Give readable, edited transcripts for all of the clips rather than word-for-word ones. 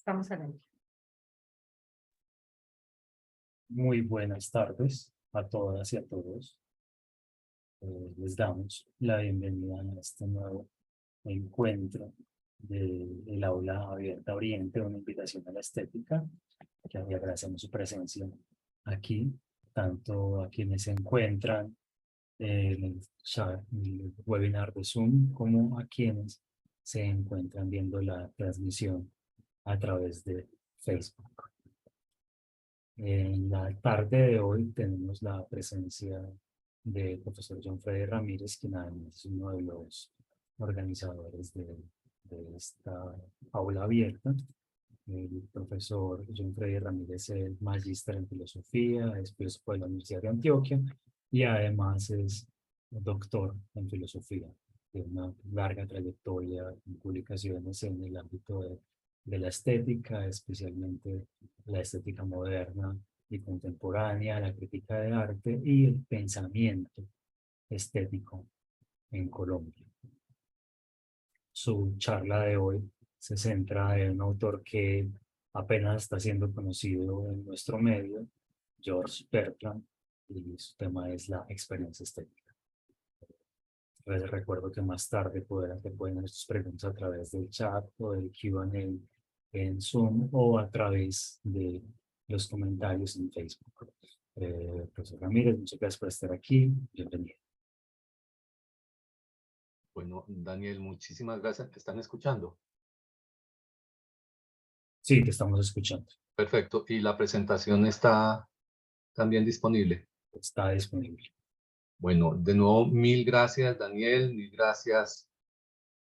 Estamos al aire. Muy buenas tardes a todas y a todos. Les damos la bienvenida a este nuevo encuentro del Aula Abierta Oriente, una invitación a la estética, que agradecemos su presencia aquí, tanto a quienes se encuentran en el webinar de Zoom, como a quienes se encuentran viendo la transmisión a través de Facebook. En la tarde de hoy tenemos la presencia del profesor John Freddy Ramírez, quien además es uno de los organizadores de esta aula abierta. El profesor John Freddy Ramírez es magíster en filosofía, es filósofo de la Universidad de Antioquia y además es doctor en filosofía. Tiene una larga trayectoria en publicaciones en el ámbito de la estética, especialmente la estética moderna y contemporánea, la crítica de arte y el pensamiento estético en Colombia. Su charla de hoy se centra en un autor que apenas está siendo conocido en nuestro medio, George Bertrand, y su tema es la experiencia estética. Les recuerdo que más tarde pueden hacer sus preguntas a través del chat o del Q&A en Zoom o a través de los comentarios en Facebook. Profesor Ramírez, muchas gracias por estar aquí. Bienvenido. Bueno, Daniel, muchísimas gracias. ¿Te están escuchando? Sí, te estamos escuchando. Perfecto. ¿Y la presentación está también disponible? Está disponible. Bueno, de nuevo, mil gracias, Daniel. Mil gracias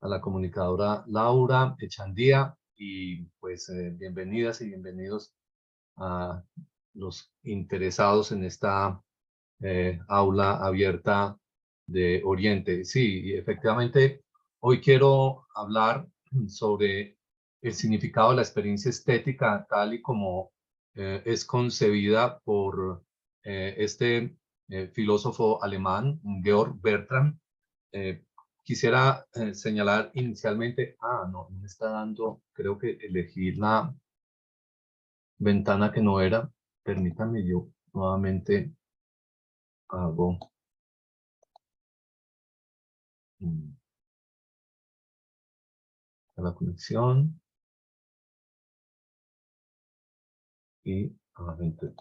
a la comunicadora Laura Echandía. Y pues bienvenidas y bienvenidos a los interesados en esta aula abierta de Oriente. Sí, efectivamente, hoy quiero hablar sobre el significado de la experiencia estética tal y como es concebida por este filósofo alemán, Georg Bertrand. Quisiera señalar inicialmente, no me está dando, creo que elegí la ventana que no era. Permítanme, yo nuevamente hago la conexión y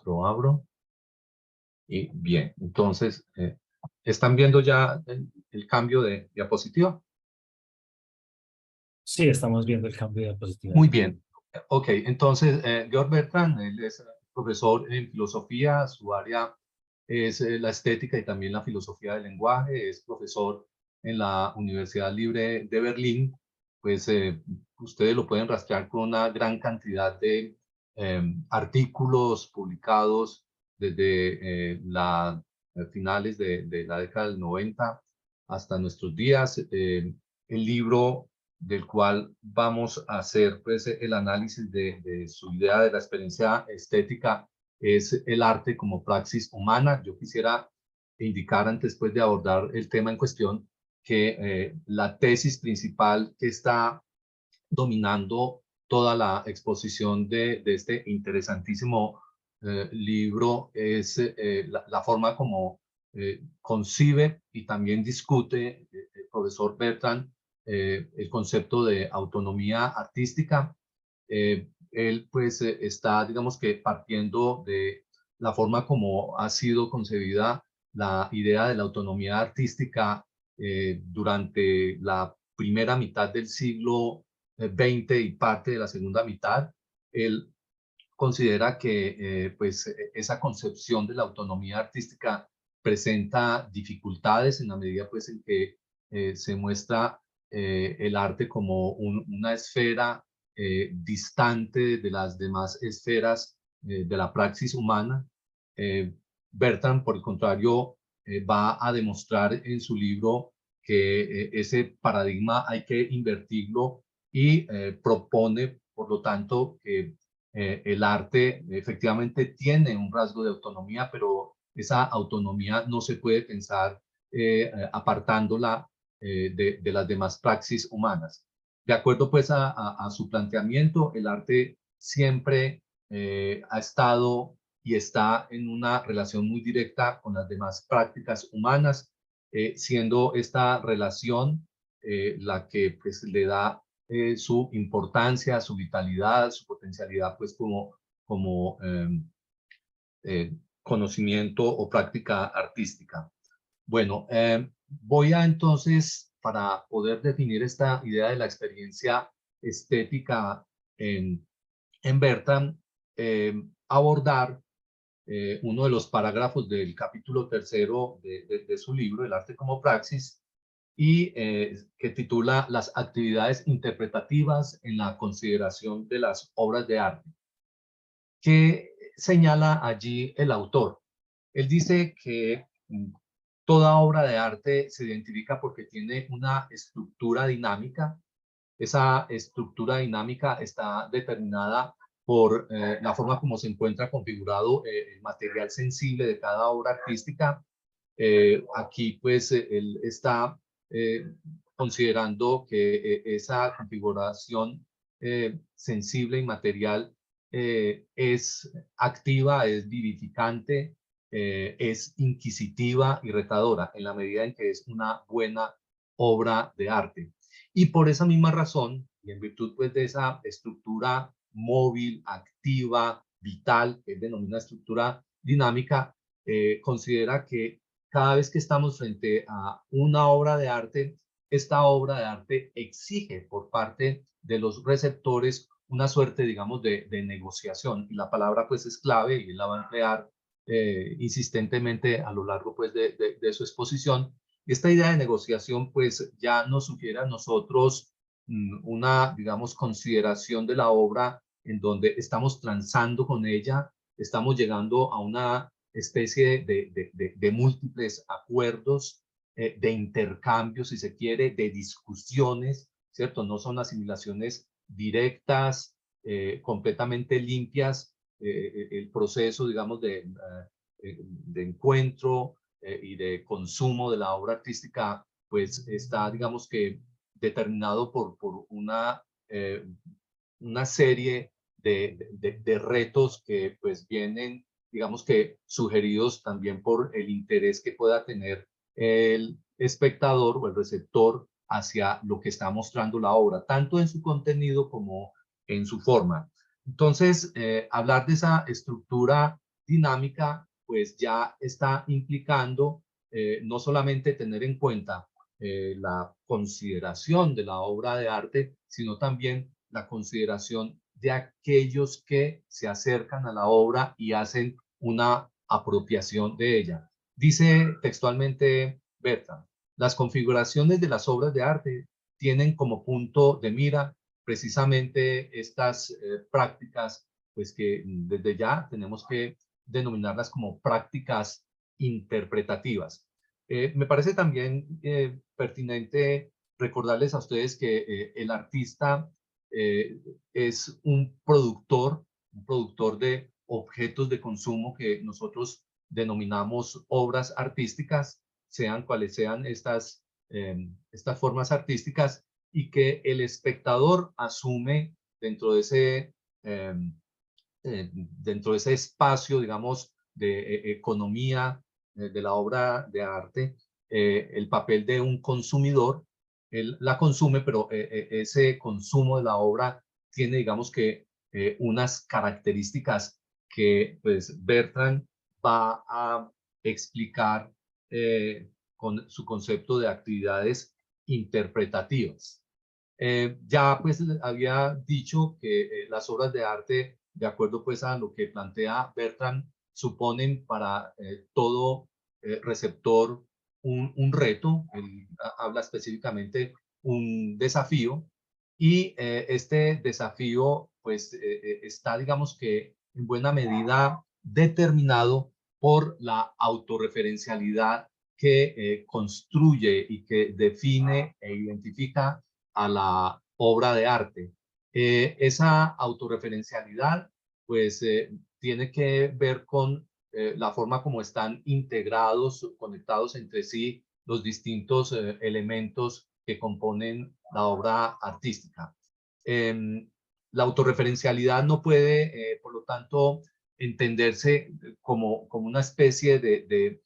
lo abro y bien, entonces ¿están viendo ya el cambio de diapositiva? Sí, estamos viendo el cambio de diapositiva. Muy bien, ok, entonces Georg Bertrand, él es profesor en filosofía, su área es la estética y también la filosofía del lenguaje, es profesor en la Universidad Libre de Berlín. Pues ustedes lo pueden rastrear con una gran cantidad de artículos publicados desde finales de la década del 90 hasta nuestros días. El libro del cual vamos a hacer pues, el análisis de su idea de la experiencia estética es el arte como praxis humana. Yo quisiera indicar antes pues, de abordar el tema en cuestión que la tesis principal que está dominando toda la exposición de este interesantísimo libro es la forma como concibe y también discute el profesor Bertrand el concepto de autonomía artística. Él pues está, digamos que partiendo de la forma como ha sido concebida la idea de la autonomía artística durante la primera mitad del siglo XX y parte de la segunda mitad. Él considera que pues esa concepción de la autonomía artística presenta dificultades en la medida pues en que se muestra el arte como una esfera distante de las demás esferas de la praxis humana. Bertrand, por el contrario, va a demostrar en su libro que ese paradigma hay que invertirlo y propone, por lo tanto, que el arte efectivamente tiene un rasgo de autonomía, pero esa autonomía no se puede pensar apartándola de las demás praxis humanas. De acuerdo pues a su planteamiento, el arte siempre ha estado y está en una relación muy directa con las demás prácticas humanas, siendo esta relación la que pues le da su importancia, su vitalidad, su potencialidad pues como conocimiento o práctica artística. Bueno, voy a entonces, para poder definir esta idea de la experiencia estética en Bertrand, abordar uno de los parágrafos del capítulo tercero de su libro, El arte como praxis, y que titula Las actividades interpretativas en la consideración de las obras de arte. ¿Qué señala allí el autor? Él dice que toda obra de arte se identifica porque tiene una estructura dinámica. Esa estructura dinámica está determinada por la forma como se encuentra configurado el material sensible de cada obra artística. Aquí pues él está considerando que esa configuración sensible y material es activa, es vivificante, es inquisitiva y retadora en la medida en que es una buena obra de arte. Y por esa misma razón, y en virtud pues de esa estructura móvil, activa, vital, que él denomina estructura dinámica, considera que cada vez que estamos frente a una obra de arte, esta obra de arte exige por parte de los receptores una suerte, digamos, de negociación. Y la palabra pues es clave y él la va a emplear insistentemente a lo largo pues de su exposición. Esta idea de negociación pues ya nos sugiere a nosotros una, digamos, consideración de la obra en donde estamos transando con ella, estamos llegando a una especie de múltiples acuerdos, de intercambios, si se quiere, de discusiones, ¿cierto? No son asimilaciones directas, completamente limpias. El proceso, digamos, de encuentro y de consumo de la obra artística, pues está, digamos que, determinado por una serie de retos que pues vienen, digamos que sugeridos también por el interés que pueda tener el espectador o el receptor hacia lo que está mostrando la obra, tanto en su contenido como en su forma. Entonces, hablar de esa estructura dinámica, pues ya está implicando no solamente tener en cuenta la consideración de la obra de arte, sino también la consideración de aquellos que se acercan a la obra y hacen una apropiación de ella. Dice textualmente Bertrand, las configuraciones de las obras de arte tienen como punto de mira precisamente estas prácticas, pues que desde ya tenemos que denominarlas como prácticas interpretativas. Me parece también pertinente recordarles a ustedes que el artista es un productor de objetos de consumo que nosotros denominamos obras artísticas, sean cuales sean estas formas artísticas, y que el espectador asume dentro de ese espacio, digamos, de economía de la obra de arte, el papel de un consumidor. Él la consume, pero ese consumo de la obra tiene, digamos que, unas características que pues Bertrand va a explicar con su concepto de actividades interpretativas. Ya pues había dicho que las obras de arte, de acuerdo pues a lo que plantea Bertrand, suponen para todo receptor un reto. Él habla específicamente un desafío, y este desafío pues está, digamos que, en buena medida determinado por la autorreferencialidad que construye y que define e identifica a la obra de arte. Esa autorreferencialidad pues tiene que ver con la forma como están integrados, conectados entre sí los distintos elementos que componen la obra artística. la autorreferencialidad no puede, por lo tanto, entenderse como una especie de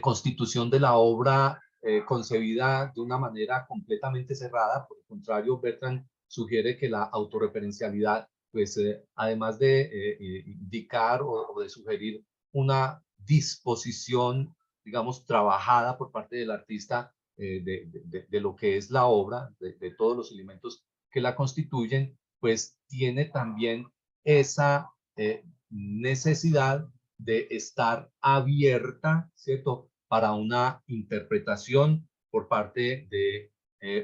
constitución de la obra concebida de una manera completamente cerrada. Por el contrario, Bertrand sugiere que la autorreferencialidad, pues además de indicar o de sugerir una disposición, digamos, trabajada por parte del artista de lo que es la obra, de todos los elementos que la constituyen, pues tiene también esa necesidad de estar abierta, ¿cierto?, para una interpretación por parte de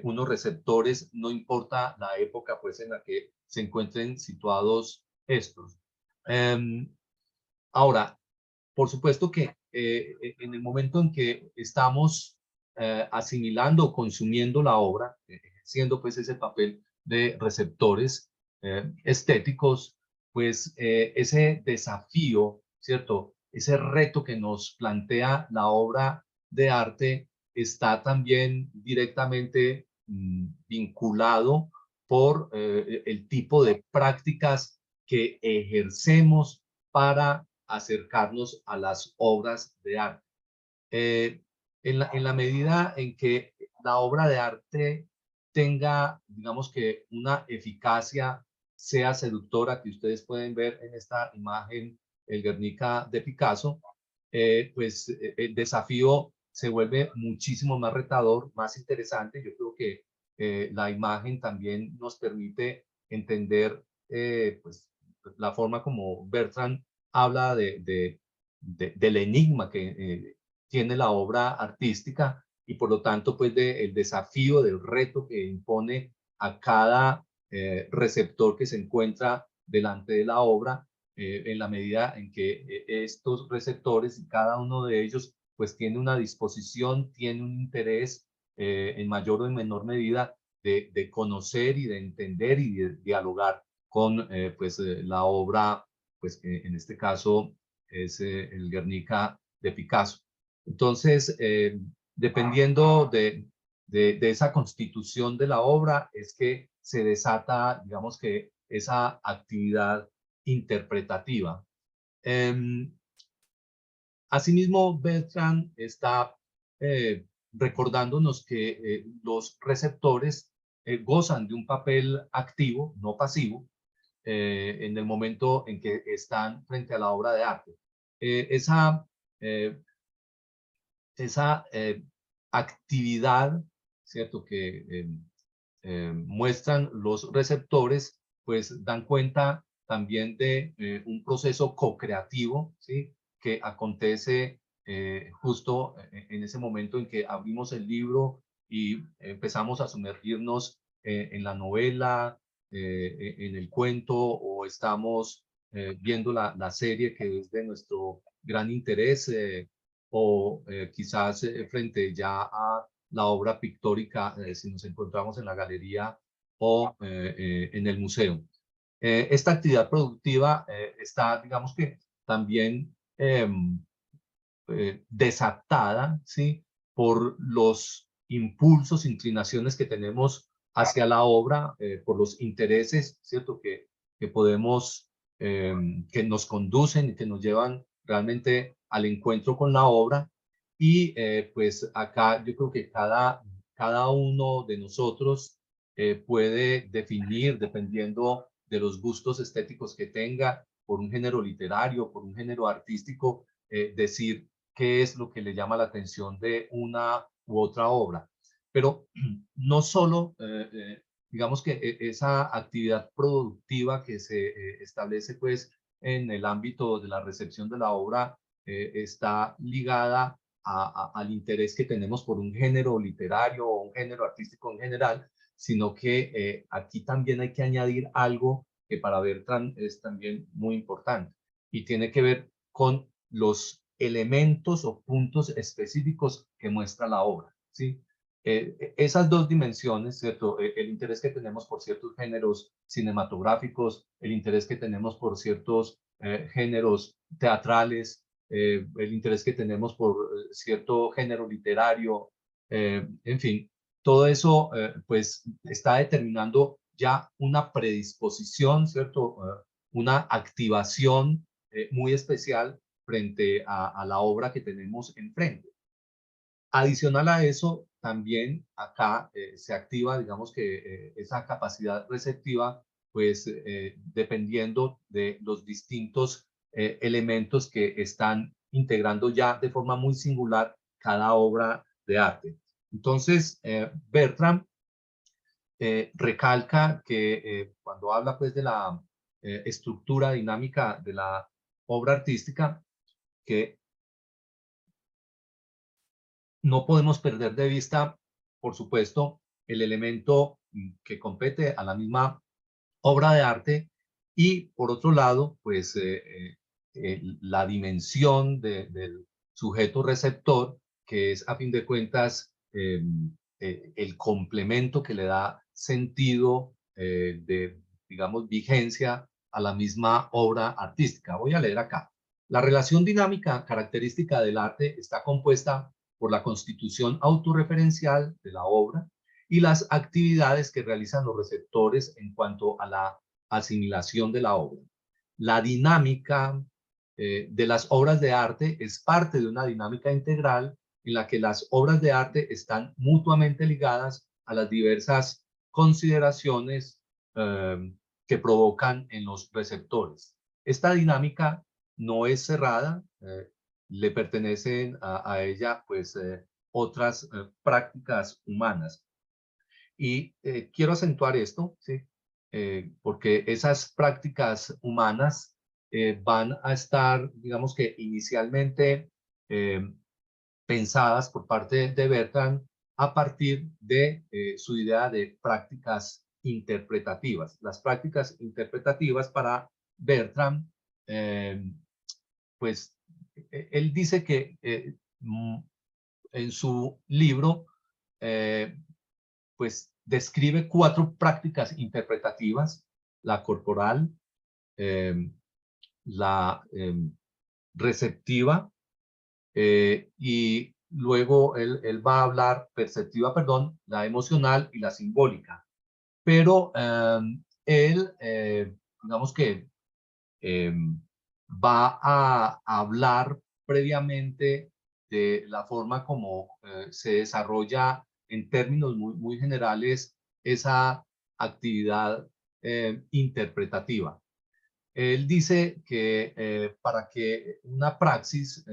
unos receptores, no importa la época pues en la que se encuentren situados estos. Ahora, por supuesto que en el momento en que estamos asimilando o consumiendo la obra, ejerciendo pues ese papel de receptores estéticos, pues ese desafío, ¿cierto? Ese reto que nos plantea la obra de arte está también directamente vinculado por el tipo de prácticas que ejercemos para acercarnos a las obras de arte. En la medida en que la obra de arte tenga, digamos que una eficacia, sea seductora, que ustedes pueden ver en esta imagen, el Guernica de Picasso, pues el desafío se vuelve muchísimo más retador, más interesante. Yo creo que la imagen también nos permite entender pues, la forma como Bertrand habla del enigma que tiene la obra artística y por lo tanto pues del desafío, del reto que impone a cada receptor que se encuentra delante de la obra en la medida en que estos receptores, cada uno de ellos pues tiene una disposición, tiene un interés en mayor o en menor medida de conocer y de entender y de dialogar con pues la obra, pues que en este caso es el Guernica de Picasso. Entonces, dependiendo de esa constitución de la obra, es que se desata, digamos que, esa actividad interpretativa. Asimismo, Bertrand está recordándonos que los receptores gozan de un papel activo, no pasivo, en el momento en que están frente a la obra de arte. Esa actividad, ¿cierto?, que muestran los receptores, pues dan cuenta también de un proceso co-creativo, ¿sí?, que acontece justo en ese momento en que abrimos el libro y empezamos a sumergirnos en la novela, en el cuento, o estamos viendo la serie que es de nuestro gran interés, o quizás frente ya a la obra pictórica, si nos encontramos en la galería o en el museo. Esta actividad productiva está, digamos que también desatada, ¿sí?, por los impulsos, inclinaciones que tenemos hacia la obra, por los intereses, ¿cierto?, que podemos, que nos conducen y que nos llevan realmente al encuentro con la obra. Y pues acá yo creo que cada uno de nosotros puede definir, dependiendo de los gustos estéticos que tenga, por un género literario, por un género artístico, decir qué es lo que le llama la atención de una u otra obra. Pero no solo, digamos que esa actividad productiva que se establece pues en el ámbito de la recepción de la obra está ligada al interés que tenemos por un género literario o un género artístico en general, sino que aquí también hay que añadir algo que para Bertrand es también muy importante y tiene que ver con los elementos o puntos específicos que muestra la obra, ¿sí? Esas dos dimensiones, ¿cierto? El interés que tenemos por ciertos géneros cinematográficos, el interés que tenemos por ciertos géneros teatrales, el interés que tenemos por cierto género literario, en fin, todo eso pues está determinando ya una predisposición, ¿cierto? Una activación muy especial frente a la obra que tenemos enfrente. Adicional a eso, también acá se activa, digamos que esa capacidad receptiva, pues dependiendo de los distintos elementos que están integrando ya de forma muy singular cada obra de arte. Entonces, Bertrand recalca que cuando habla pues de la estructura dinámica de la obra artística, que no podemos perder de vista, por supuesto, el elemento que compete a la misma obra de arte y, por otro lado, pues la dimensión del sujeto receptor, que es, a fin de cuentas, el complemento que le da sentido de, digamos, vigencia a la misma obra artística. Voy a leer acá. La relación dinámica característica del arte está compuesta por la constitución autorreferencial de la obra y las actividades que realizan los receptores en cuanto a la asimilación de la obra. La dinámica de las obras de arte es parte de una dinámica integral en la que las obras de arte están mutuamente ligadas a las diversas consideraciones que provocan en los receptores. Esta dinámica no es cerrada, le pertenecen a ella pues otras prácticas humanas. Y quiero acentuar esto, ¿sí? Porque esas prácticas humanas van a estar, digamos que inicialmente pensadas por parte de Bertrand a partir de su idea de prácticas interpretativas. Las prácticas interpretativas para Bertrand, pues él dice que en su libro, pues describe 4 prácticas interpretativas: la corporal, la receptiva, y luego él va a hablar, perceptiva, perdón, la emocional y la simbólica. Pero él, digamos que va a hablar previamente de la forma como se desarrolla en términos muy generales esa actividad interpretativa. Él dice que para que una praxis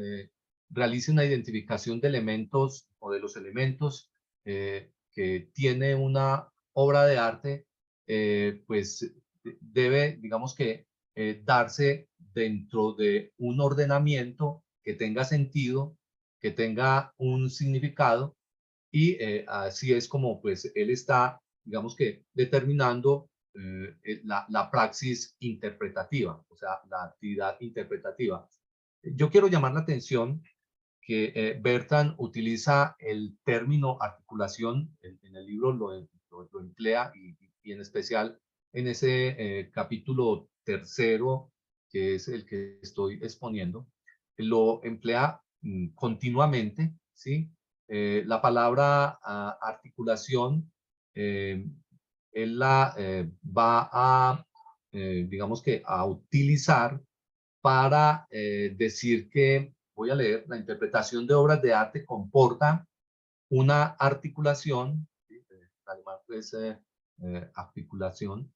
realice una identificación de elementos o de los elementos que tiene una obra de arte, pues debe, digamos que, darse dentro de un ordenamiento que tenga sentido, que tenga un significado, y así es como pues él está, digamos que, determinando la praxis interpretativa, o sea, la actividad interpretativa. Yo quiero llamar la atención que Bertrand utiliza el término articulación, en el libro lo emplea, y en especial en ese capítulo tercero, que es el que estoy exponiendo, lo emplea continuamente, ¿sí? La palabra articulación, él la va a, digamos que, a utilizar para decir que, voy a leer, la interpretación de obras de arte comporta una articulación, ¿sí? En alemán pues articulación,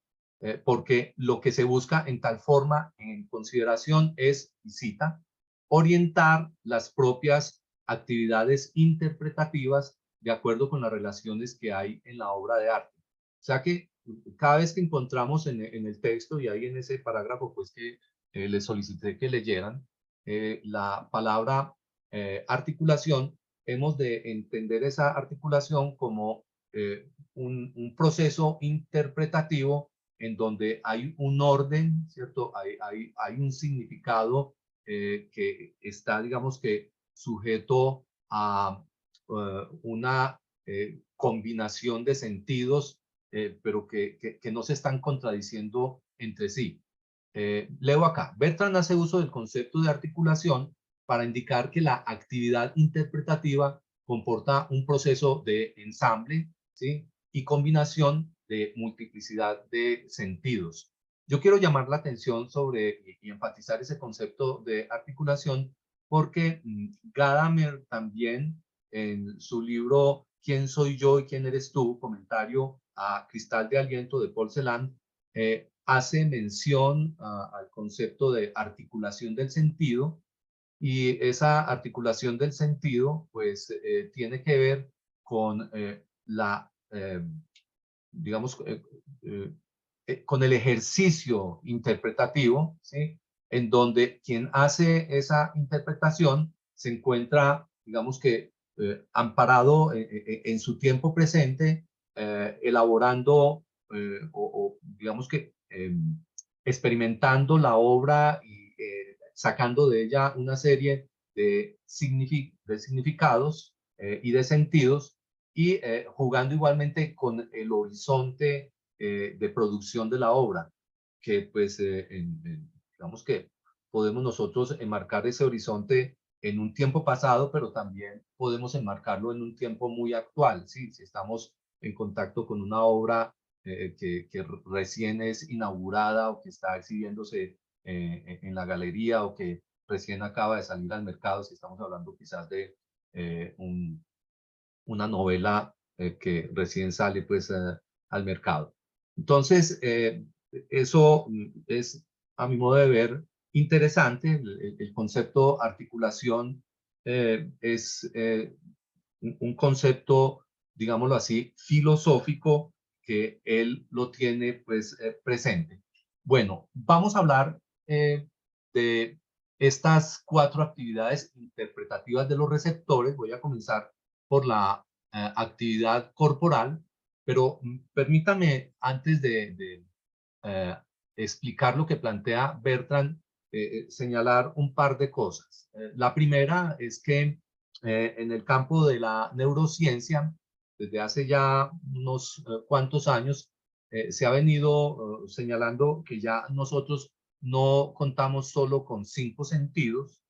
porque lo que se busca en tal forma en consideración es, y cita, orientar las propias actividades interpretativas de acuerdo con las relaciones que hay en la obra de arte. O sea que cada vez que encontramos en el texto, y ahí en ese parágrafo pues que les solicité que leyeran, la palabra articulación, hemos de entender esa articulación como un proceso interpretativo en donde hay un orden, ¿cierto? Hay un significado que está, digamos que, sujeto a una combinación de sentidos, pero que no se están contradiciendo entre sí. Leo acá. Bertrand hace uso del concepto de articulación para indicar que la actividad interpretativa comporta un proceso de ensamble, ¿sí? Y combinación de multiplicidad de sentidos. Yo quiero llamar la atención sobre y enfatizar ese concepto de articulación porque Gadamer también en su libro ¿Quién soy yo y quién eres tú? Comentario a Cristal de Aliento de Paul Celan, hace mención al concepto de articulación del sentido, y esa articulación del sentido pues tiene que ver con digamos, con el ejercicio interpretativo, ¿sí? En donde quien hace esa interpretación se encuentra, digamos que, amparado en su tiempo presente, elaborando o digamos que experimentando la obra y sacando de ella una serie de significados y de sentidos, y jugando igualmente con el horizonte de producción de la obra, que pues digamos que podemos nosotros enmarcar ese horizonte en un tiempo pasado, pero también podemos enmarcarlo en un tiempo muy actual, ¿sí? Si estamos en contacto con una obra que recién es inaugurada o que está exhibiéndose en la galería o que recién acaba de salir al mercado, si estamos hablando quizás de una novela que recién sale pues al mercado. Entonces, eso es, a mi modo de ver, interesante. El concepto articulación es un concepto, digámoslo así, filosófico, que él lo tiene pues presente. Bueno, vamos a hablar de estas 4 actividades interpretativas de los receptores. Voy a comenzar por la actividad corporal, pero permítame, antes de explicar lo que plantea Bertrand, señalar un par de cosas. La primera es que en el campo de la neurociencia, desde hace ya unos cuantos años, se ha venido señalando que ya nosotros no contamos solo con 5 sentidos,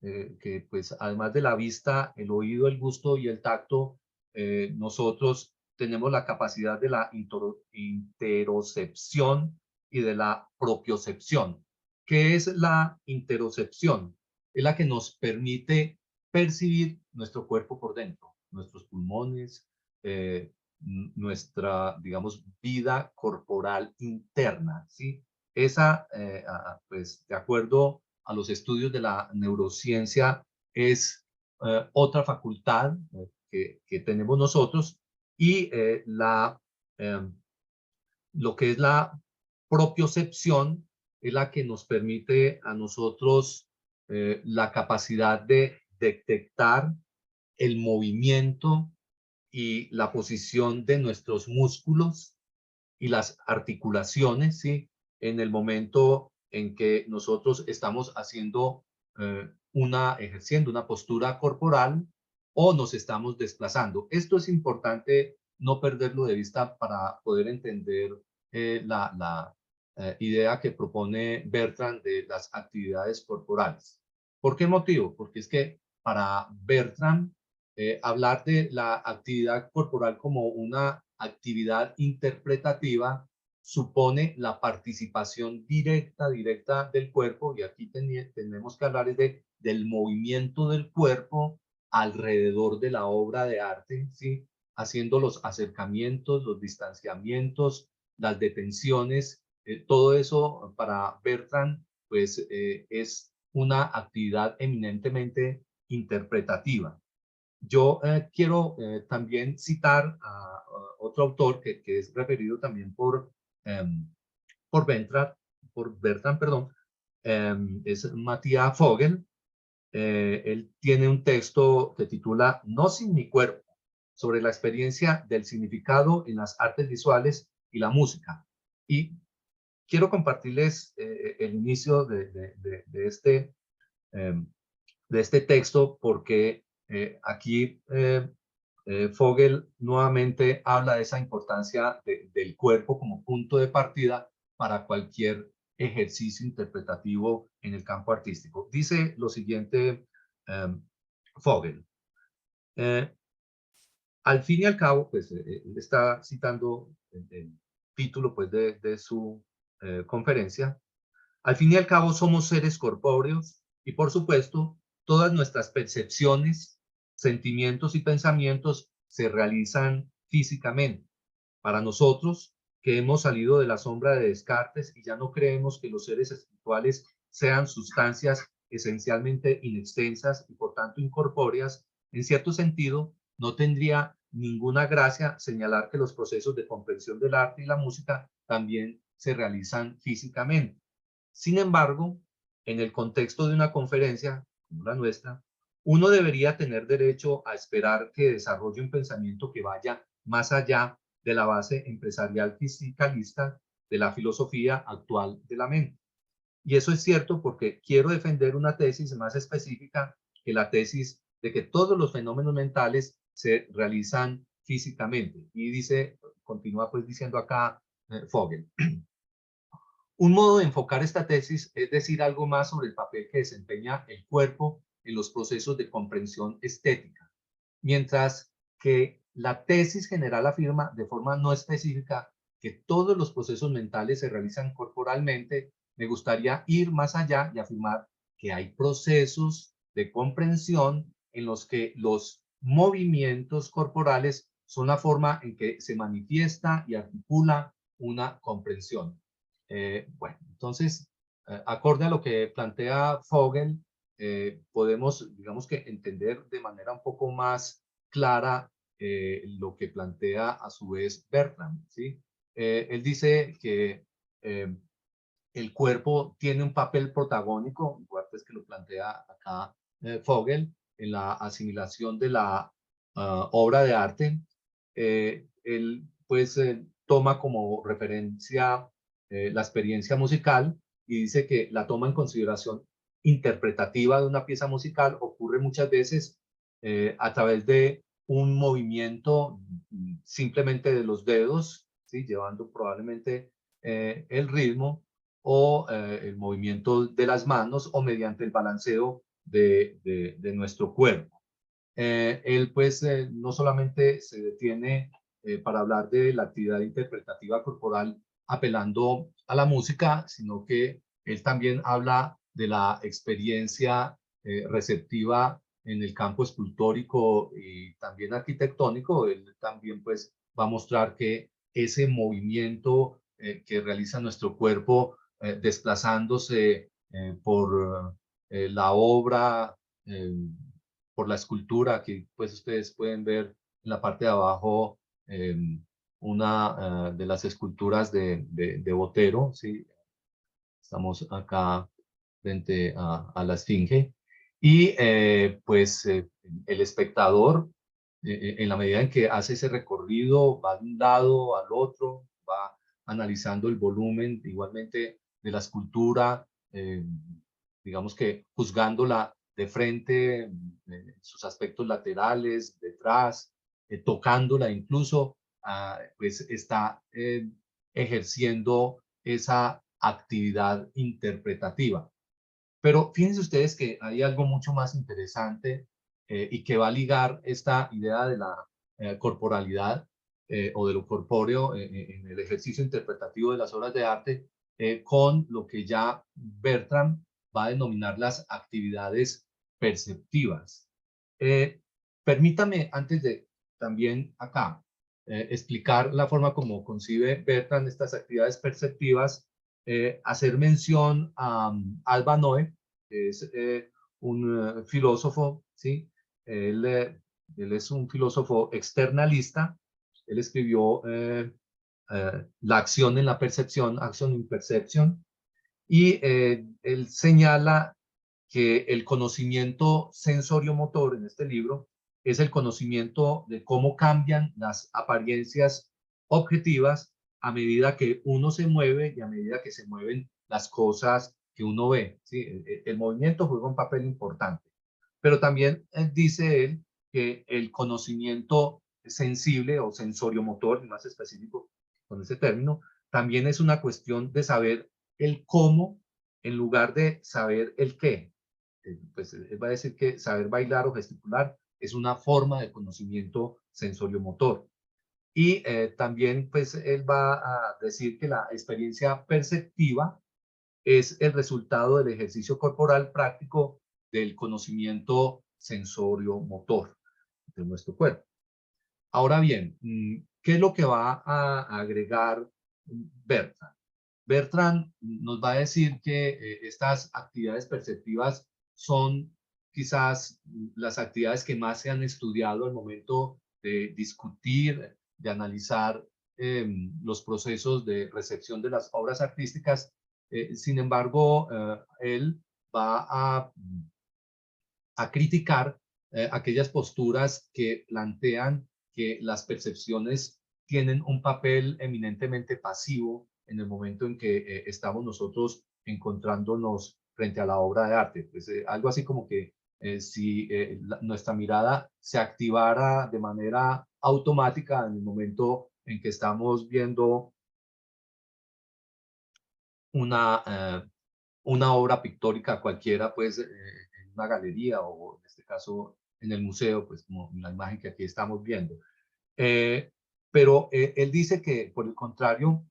que pues además de la vista, el oído, el gusto y el tacto, nosotros tenemos la capacidad de la interocepción y de la propiocepción. ¿Qué es la interocepción? Es la que nos permite percibir nuestro cuerpo por dentro, nuestros pulmones, nuestra, digamos, vida corporal interna, ¿sí? Esa, pues, de acuerdo a los estudios de la neurociencia, es otra facultad que tenemos nosotros, y lo que es la propiocepción es la que nos permite a nosotros la capacidad de detectar el movimiento y la posición de nuestros músculos y las articulaciones, ¿sí? En el momento en que nosotros estamos haciendo ejerciendo una postura corporal o nos estamos desplazando. Esto es importante no perderlo de vista para poder entender la idea que propone Bertrand de las actividades corporales. ¿Por qué motivo? Porque es que para Bertrand, hablar de la actividad corporal como una actividad interpretativa supone la participación directa del cuerpo, y aquí tenemos que hablar del movimiento del cuerpo alrededor de la obra de arte, ¿sí? Haciendo los acercamientos, los distanciamientos, las detenciones, todo eso para Bertrand pues es una actividad eminentemente interpretativa. Yo quiero también citar a otro autor que es referido también por Bertrand, perdón, es Matthias Vogel. Él tiene un texto que titula No sin mi cuerpo, sobre la experiencia del significado en las artes visuales y la música. Y quiero compartirles el inicio de este texto, porque aquí Vogel nuevamente habla de esa importancia del cuerpo como punto de partida para cualquier ejercicio interpretativo en el campo artístico. Dice lo siguiente Vogel. Al fin y al cabo, pues él está citando título pues, de su conferencia. Al fin y al cabo somos seres corpóreos y por supuesto todas nuestras percepciones, sentimientos y pensamientos se realizan físicamente. Para nosotros, que hemos salido de la sombra de Descartes y ya no creemos que los seres espirituales sean sustancias esencialmente inextensas y por tanto incorpóreas, en cierto sentido, no tendría ninguna gracia señalar que los procesos de comprensión del arte y la música también se realizan físicamente. Sin embargo, en el contexto de una conferencia como la nuestra, uno debería tener derecho a esperar que desarrolle un pensamiento que vaya más allá de la base empresarial fisicalista de la filosofía actual de la mente. Y eso es cierto porque quiero defender una tesis más específica que la tesis de que todos los fenómenos mentales se realizan físicamente. Y dice, continúa pues diciendo acá Fogel. Un modo de enfocar esta tesis es decir algo más sobre el papel que desempeña el cuerpo en los procesos de comprensión estética, mientras que la tesis general afirma de forma no específica que todos los procesos mentales se realizan corporalmente. Me gustaría ir más allá y afirmar que hay procesos de comprensión en los que los movimientos corporales son la forma en que se manifiesta y articula una comprensión. Bueno, entonces, acorde a lo que plantea Fogel, podemos, digamos que, entender de manera un poco más clara lo que plantea a su vez Bertrand, ¿sí? Él dice que eh, el cuerpo tiene un papel protagónico, igual pues que lo plantea acá Fogel, en la asimilación de la obra de arte. Él pues toma como referencia la experiencia musical y dice que la toma en consideración interpretativa de una pieza musical ocurre muchas veces a través de un movimiento simplemente de los dedos, ¿sí? Llevando probablemente el ritmo o el movimiento de las manos o mediante el balanceo de nuestro cuerpo. Él pues no solamente se detiene para hablar de la actividad interpretativa corporal apelando a la música, sino que él también habla de la experiencia receptiva en el campo escultórico y también arquitectónico. Él también pues va a mostrar que ese movimiento que realiza nuestro cuerpo desplazándose por la obra, por la escultura, que pues ustedes pueden ver en la parte de abajo una de las esculturas de Botero, ¿sí? Estamos acá frente a la Esfinge. Y pues el espectador, en la medida en que hace ese recorrido, va de un lado al otro, va analizando el volumen igualmente de la escultura, digamos que juzgándola de frente, sus aspectos laterales, detrás, tocándola incluso, pues está ejerciendo esa actividad interpretativa. Pero fíjense ustedes que hay algo mucho más interesante y que va a ligar esta idea de la corporalidad o de lo corpóreo en el ejercicio interpretativo de las obras de arte con lo que ya Bertrand va a denominar las actividades perceptivas. Eh, Permítame, antes de también acá explicar la forma como concibe Bertrand estas actividades perceptivas, hacer mención a Alba Noe, que es un filósofo, ¿sí? Él, él es un filósofo externalista. Él escribió La acción en la percepción, Action in Perception, y él señala que el conocimiento sensorio-motor en este libro es el conocimiento de cómo cambian las apariencias objetivas a medida que uno se mueve y a medida que se mueven las cosas que uno ve, ¿sí? El movimiento juega un papel importante, pero también dice él que el conocimiento sensible o sensorio-motor, más específico con ese término, también es una cuestión de saber el cómo en lugar de saber el qué. Pues él va a decir que saber bailar o gesticular es una forma de conocimiento sensorio-motor. Y también pues él va a decir que la experiencia perceptiva es el resultado del ejercicio corporal práctico del conocimiento sensorio-motor de nuestro cuerpo. Ahora bien, ¿qué es lo que va a agregar Bertrand? Bertrand nos va a decir que estas actividades perceptivas son quizás las actividades que más se han estudiado al momento de discutir, de analizar los procesos de recepción de las obras artísticas. Sin embargo, él va a criticar aquellas posturas que plantean que las percepciones tienen un papel eminentemente pasivo en el momento en que estamos nosotros encontrándonos frente a la obra de arte. Pues, algo así como que si nuestra mirada se activara de manera automática en el momento en que estamos viendo una, una obra pictórica cualquiera, pues en una galería o en este caso en el museo, pues como la imagen que aquí estamos viendo. Pero él dice que por el contrario,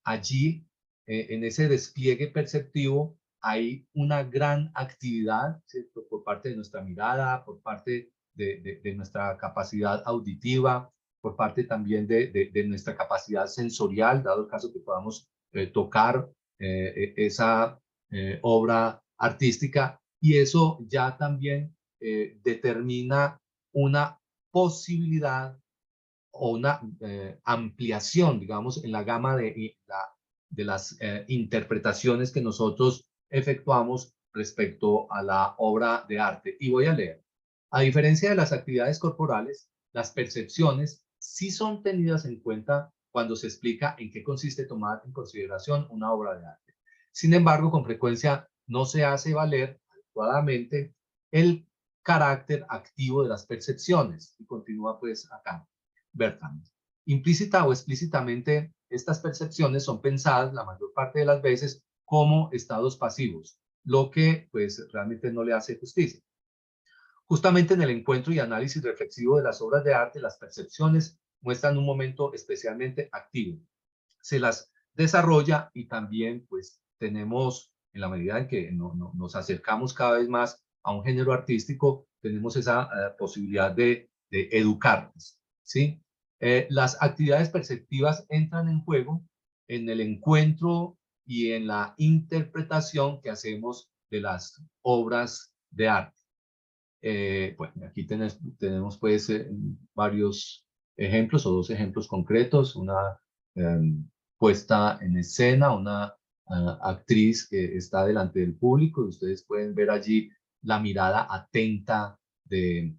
allí en ese despliegue perceptivo hay una gran actividad, ¿cierto? Por parte de nuestra mirada, por parte de nuestra capacidad auditiva, por parte también de nuestra capacidad sensorial, dado el caso que podamos tocar esa obra artística, y eso ya también determina una posibilidad o una ampliación, digamos, en la gama de las interpretaciones que nosotros efectuamos respecto a la obra de arte. Y voy a leer. A diferencia de las actividades corporales, las percepciones sí son tenidas en cuenta cuando se explica en qué consiste tomar en consideración una obra de arte. Sin embargo, con frecuencia no se hace valer adecuadamente el carácter activo de las percepciones. Y continúa pues acá. Bertrand. Implícita o explícitamente, estas percepciones son pensadas la mayor parte de las veces como estados pasivos, lo que pues realmente no le hace justicia. Justamente en el encuentro y análisis reflexivo de las obras de arte, las percepciones muestran un momento especialmente activo. Se las desarrolla y también pues tenemos, en la medida en que nos acercamos cada vez más a un género artístico, tenemos esa posibilidad de educarnos, ¿sí? Las actividades perceptivas entran en juego en el encuentro y en la interpretación que hacemos de las obras de arte. Bueno, aquí tenemos pues varios ejemplos o dos ejemplos concretos, una puesta en escena, una actriz que está delante del público y ustedes pueden ver allí la mirada atenta de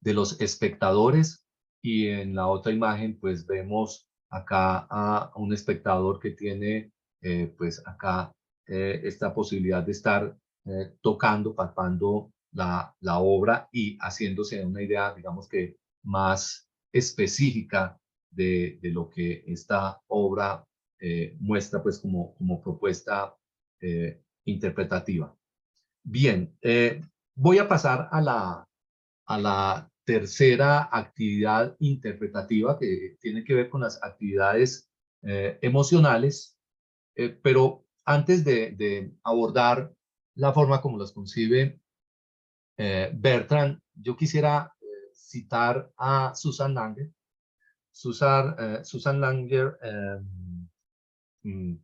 los espectadores, y en la otra imagen pues vemos acá a un espectador que tiene pues acá esta posibilidad de estar tocando, palpando la obra y haciéndose una idea, digamos que más específica de lo que esta obra muestra pues como propuesta interpretativa. Bien, voy a pasar a la tercera actividad interpretativa que tiene que ver con las actividades emocionales, pero antes de abordar la forma como las concibe Bertrand, yo quisiera citar a Susan Langer. Susan Langer mm,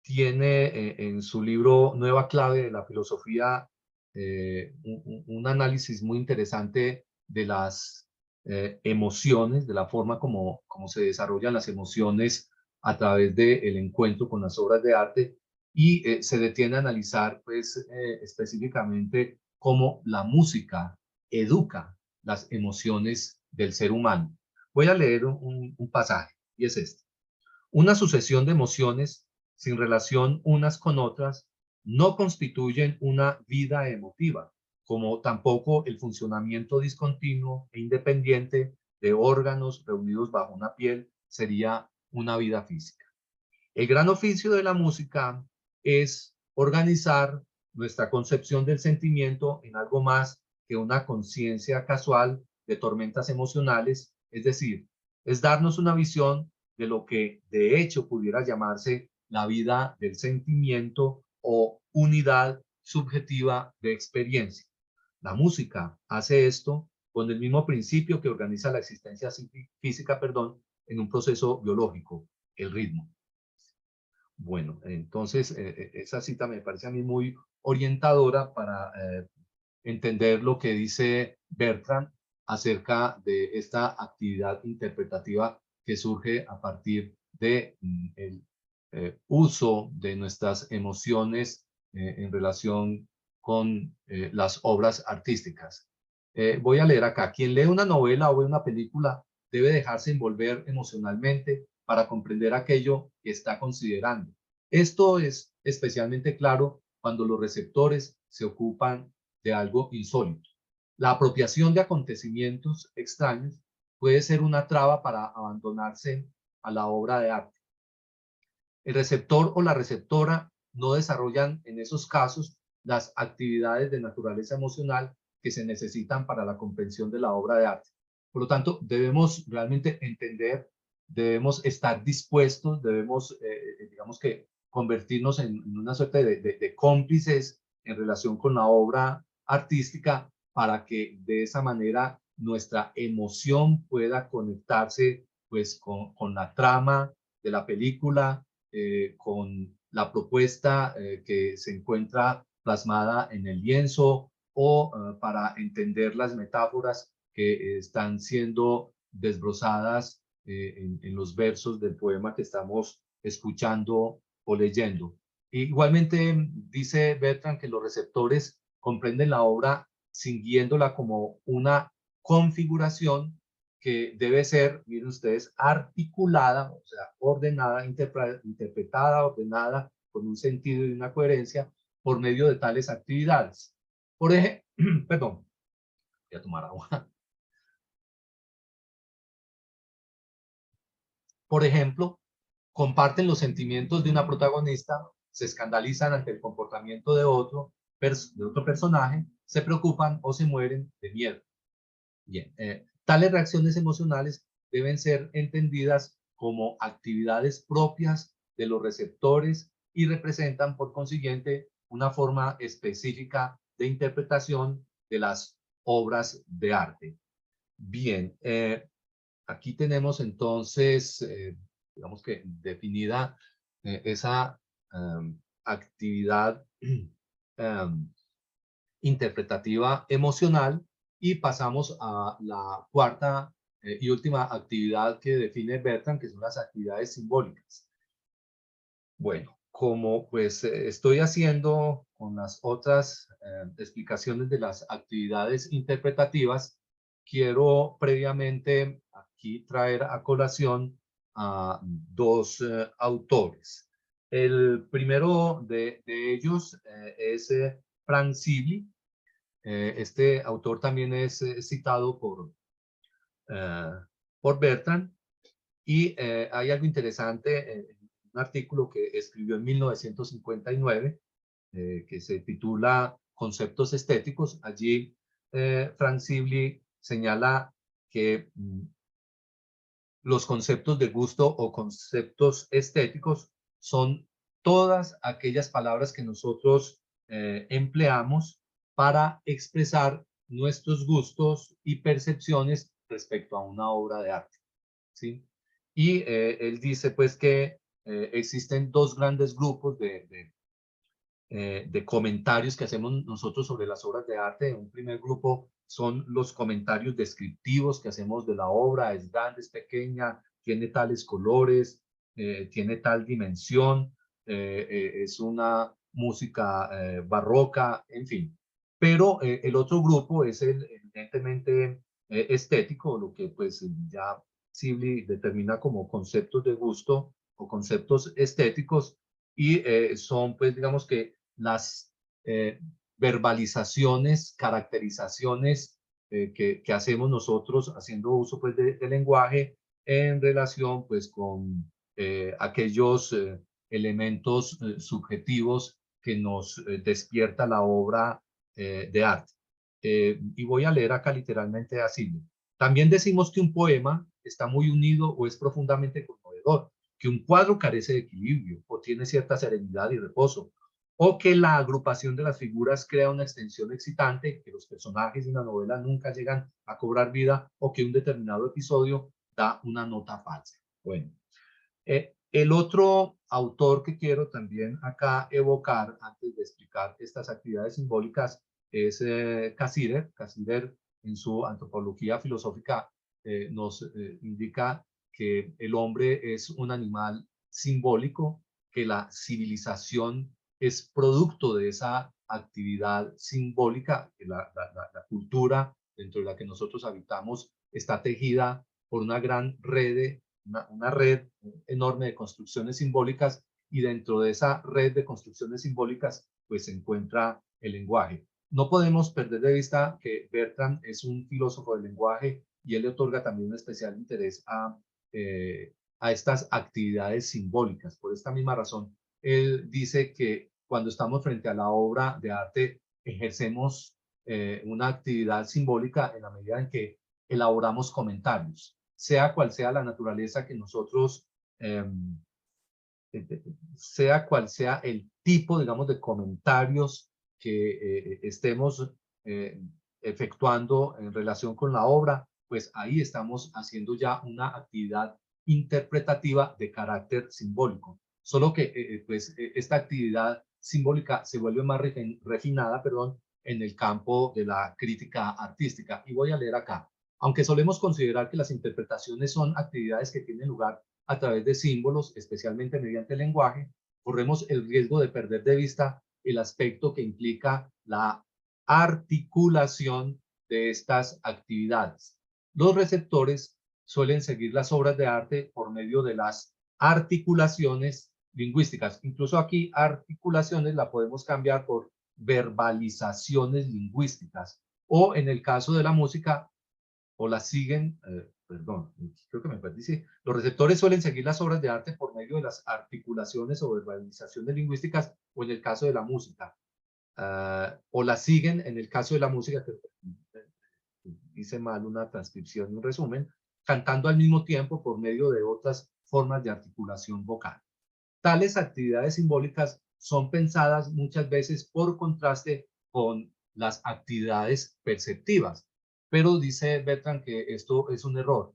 tiene en su libro Nueva Clave de la Filosofía un análisis muy interesante de las emociones, de la forma como se desarrollan las emociones a través del encuentro con las obras de arte, y se detiene a analizar pues específicamente cómo la música educa las emociones del ser humano. Voy a leer un pasaje y es este. Una sucesión de emociones sin relación unas con otras no constituyen una vida emotiva, como tampoco el funcionamiento discontinuo e independiente de órganos reunidos bajo una piel sería una vida física. El gran oficio de la música es organizar nuestra concepción del sentimiento en algo más que una conciencia casual de tormentas emocionales, es decir, es darnos una visión de lo que de hecho pudiera llamarse la vida del sentimiento o unidad subjetiva de experiencia. La música hace esto con el mismo principio que organiza la existencia física, en un proceso biológico, el ritmo. Bueno, entonces esa cita me parece a mí muy orientadora para entender lo que dice Bertrand acerca de esta actividad interpretativa que surge a partir de el uso de nuestras emociones en relación con las obras artísticas. Voy a leer acá. Quien lee una novela o ve una película debe dejarse envolver emocionalmente para comprender aquello que está considerando. Esto es especialmente claro cuando los receptores se ocupan de algo insólito. La apropiación de acontecimientos extraños puede ser una traba para abandonarse a la obra de arte. El receptor o la receptora no desarrollan en esos casos las actividades de naturaleza emocional que se necesitan para la comprensión de la obra de arte. Por lo tanto, debemos realmente entender, debemos estar dispuestos, debemos, digamos que, convertirnos en una suerte de cómplices en relación con la obra artística para que de esa manera nuestra emoción pueda conectarse pues con la trama de la película, con la propuesta que se encuentra plasmada en el lienzo o para entender las metáforas que están siendo desbrozadas en los versos del poema que estamos escuchando o leyendo. Igualmente dice Bertrand que los receptores comprenden la obra siguiéndola como una configuración que debe ser, miren ustedes, articulada, o sea, ordenada, interpretada, ordenada, con un sentido y una coherencia por medio de tales actividades. Por ejemplo, perdón, voy a tomar agua. Por ejemplo, comparten los sentimientos de una protagonista, se escandalizan ante el comportamiento de otro personaje, se preocupan o se mueren de miedo. Bien, tales reacciones emocionales deben ser entendidas como actividades propias de los receptores y representan, por consiguiente, una forma específica de interpretación de las obras de arte. Bien, aquí tenemos entonces, digamos que definida esa actividad interpretativa emocional y pasamos a la cuarta y última actividad que define Bertrand, que son las actividades simbólicas. Bueno, como pues estoy haciendo con las otras explicaciones de las actividades interpretativas, quiero previamente aquí traer a colación a dos autores. El primero de ellos es Frank Sibley. Este autor también es citado por Bertrand y hay algo interesante en un artículo que escribió en 1959 que se titula Conceptos estéticos. Allí Frank Sibley señala que los conceptos de gusto o conceptos estéticos son todas aquellas palabras que nosotros empleamos para expresar nuestros gustos y percepciones respecto a una obra de arte, ¿sí? Y él dice pues que existen dos grandes grupos de comentarios que hacemos nosotros sobre las obras de arte. Un primer grupo son los comentarios descriptivos que hacemos de la obra: es grande, es pequeña, tiene tales colores, tiene tal dimensión, es una música barroca, en fin. Pero el otro grupo es el evidentemente estético, lo que pues ya Sibley determina como conceptos de gusto o conceptos estéticos, y son pues digamos que las verbalizaciones, caracterizaciones que hacemos nosotros haciendo uso pues de lenguaje en relación pues con aquellos elementos subjetivos que nos despierta la obra de arte. Y voy a leer acá literalmente así. También decimos que un poema está muy unido o es profundamente conmovedor, que un cuadro carece de equilibrio o tiene cierta serenidad y reposo, o que la agrupación de las figuras crea una extensión excitante, que los personajes de una novela nunca llegan a cobrar vida, o que un determinado episodio da una nota falsa. Bueno, el otro autor que quiero también acá evocar antes de explicar estas actividades simbólicas es Cassirer. Cassirer, en su antropología filosófica, nos indica que el hombre es un animal simbólico, que la civilización es producto de esa actividad simbólica, que la cultura dentro de la que nosotros habitamos está tejida por una gran una red enorme de construcciones simbólicas, y dentro de esa red de construcciones simbólicas pues se encuentra el lenguaje. No podemos perder de vista que Bertrand es un filósofo del lenguaje y él le otorga también un especial interés a estas actividades simbólicas. Por esta misma razón, él dice que cuando estamos frente a la obra de arte ejercemos una actividad simbólica en la medida en que elaboramos comentarios, sea cual sea la naturaleza que nosotros, sea cual sea el tipo, digamos, de comentarios que estemos eh, efectuando en relación con la obra, pues ahí estamos haciendo ya una actividad interpretativa de carácter simbólico. Solo que esta actividad simbólica se vuelve más refinada, perdón, en el campo de la crítica artística. Y voy a leer acá. Aunque solemos considerar que las interpretaciones son actividades que tienen lugar a través de símbolos, especialmente mediante el lenguaje, corremos el riesgo de perder de vista el aspecto que implica la articulación de estas actividades. Los receptores suelen seguir las obras de arte por medio de las articulaciones lingüísticas. Incluso aquí articulaciones la podemos cambiar por verbalizaciones lingüísticas, o en el caso de la música, o las siguen, perdón, creo que me perdí, sí. Los receptores suelen seguir las obras de arte por medio de las articulaciones o verbalizaciones lingüísticas, o en el caso de la música, o las siguen en el caso de la música, que hice mal una transcripción y un resumen, cantando al mismo tiempo por medio de otras formas de articulación vocal. Tales actividades simbólicas son pensadas muchas veces por contraste con las actividades perceptivas, pero dice Bertrand que esto es un error.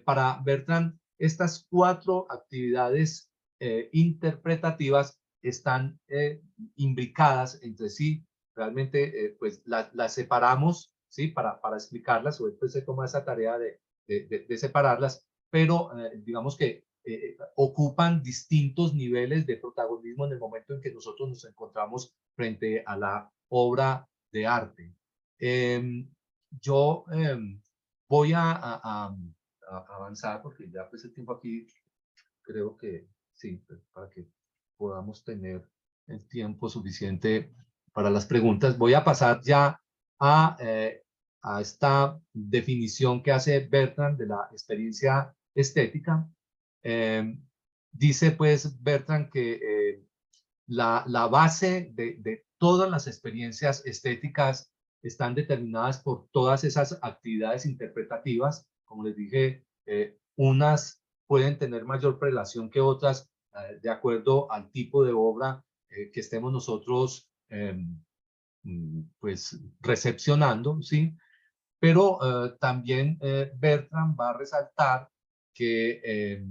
Para Bertrand, estas cuatro actividades interpretativas están imbricadas entre sí. Realmente, pues las separamos, ¿sí? Para explicarlas, o después se toma esa tarea de separarlas, pero digamos que ocupan distintos niveles de protagonismo en el momento en que nosotros nos encontramos frente a la obra de arte. Yo voy a avanzar porque ya pues el tiempo aquí creo que sí, para que podamos tener el tiempo suficiente para las preguntas. Voy a pasar ya a esta definición que hace Bertrand de la experiencia estética. Dice pues Bertrand que la base de todas las experiencias estéticas están determinadas por todas esas actividades interpretativas. Como les dije, unas pueden tener mayor prelación que otras de acuerdo al tipo de obra que estemos nosotros pues recepcionando, ¿sí? Pero también Bertrand va a resaltar que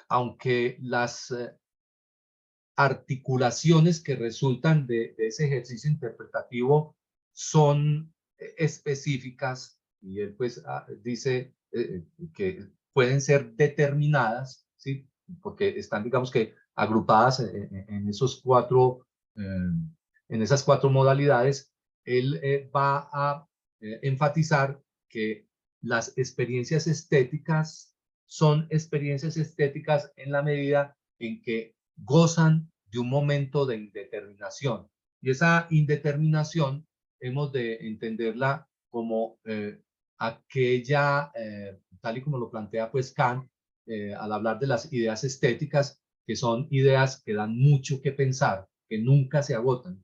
aunque las articulaciones que resultan de ese ejercicio interpretativo son específicas, y él pues dice que pueden ser determinadas, ¿sí? Porque están, digamos que, agrupadas en esos cuatro, en esas cuatro modalidades. Él va a enfatizar que las experiencias estéticas son experiencias estéticas en la medida en que gozan de un momento de indeterminación. Y esa indeterminación hemos de entenderla como aquella, tal y como lo plantea pues Kant, al hablar de las ideas estéticas, que son ideas que dan mucho que pensar, que nunca se agotan.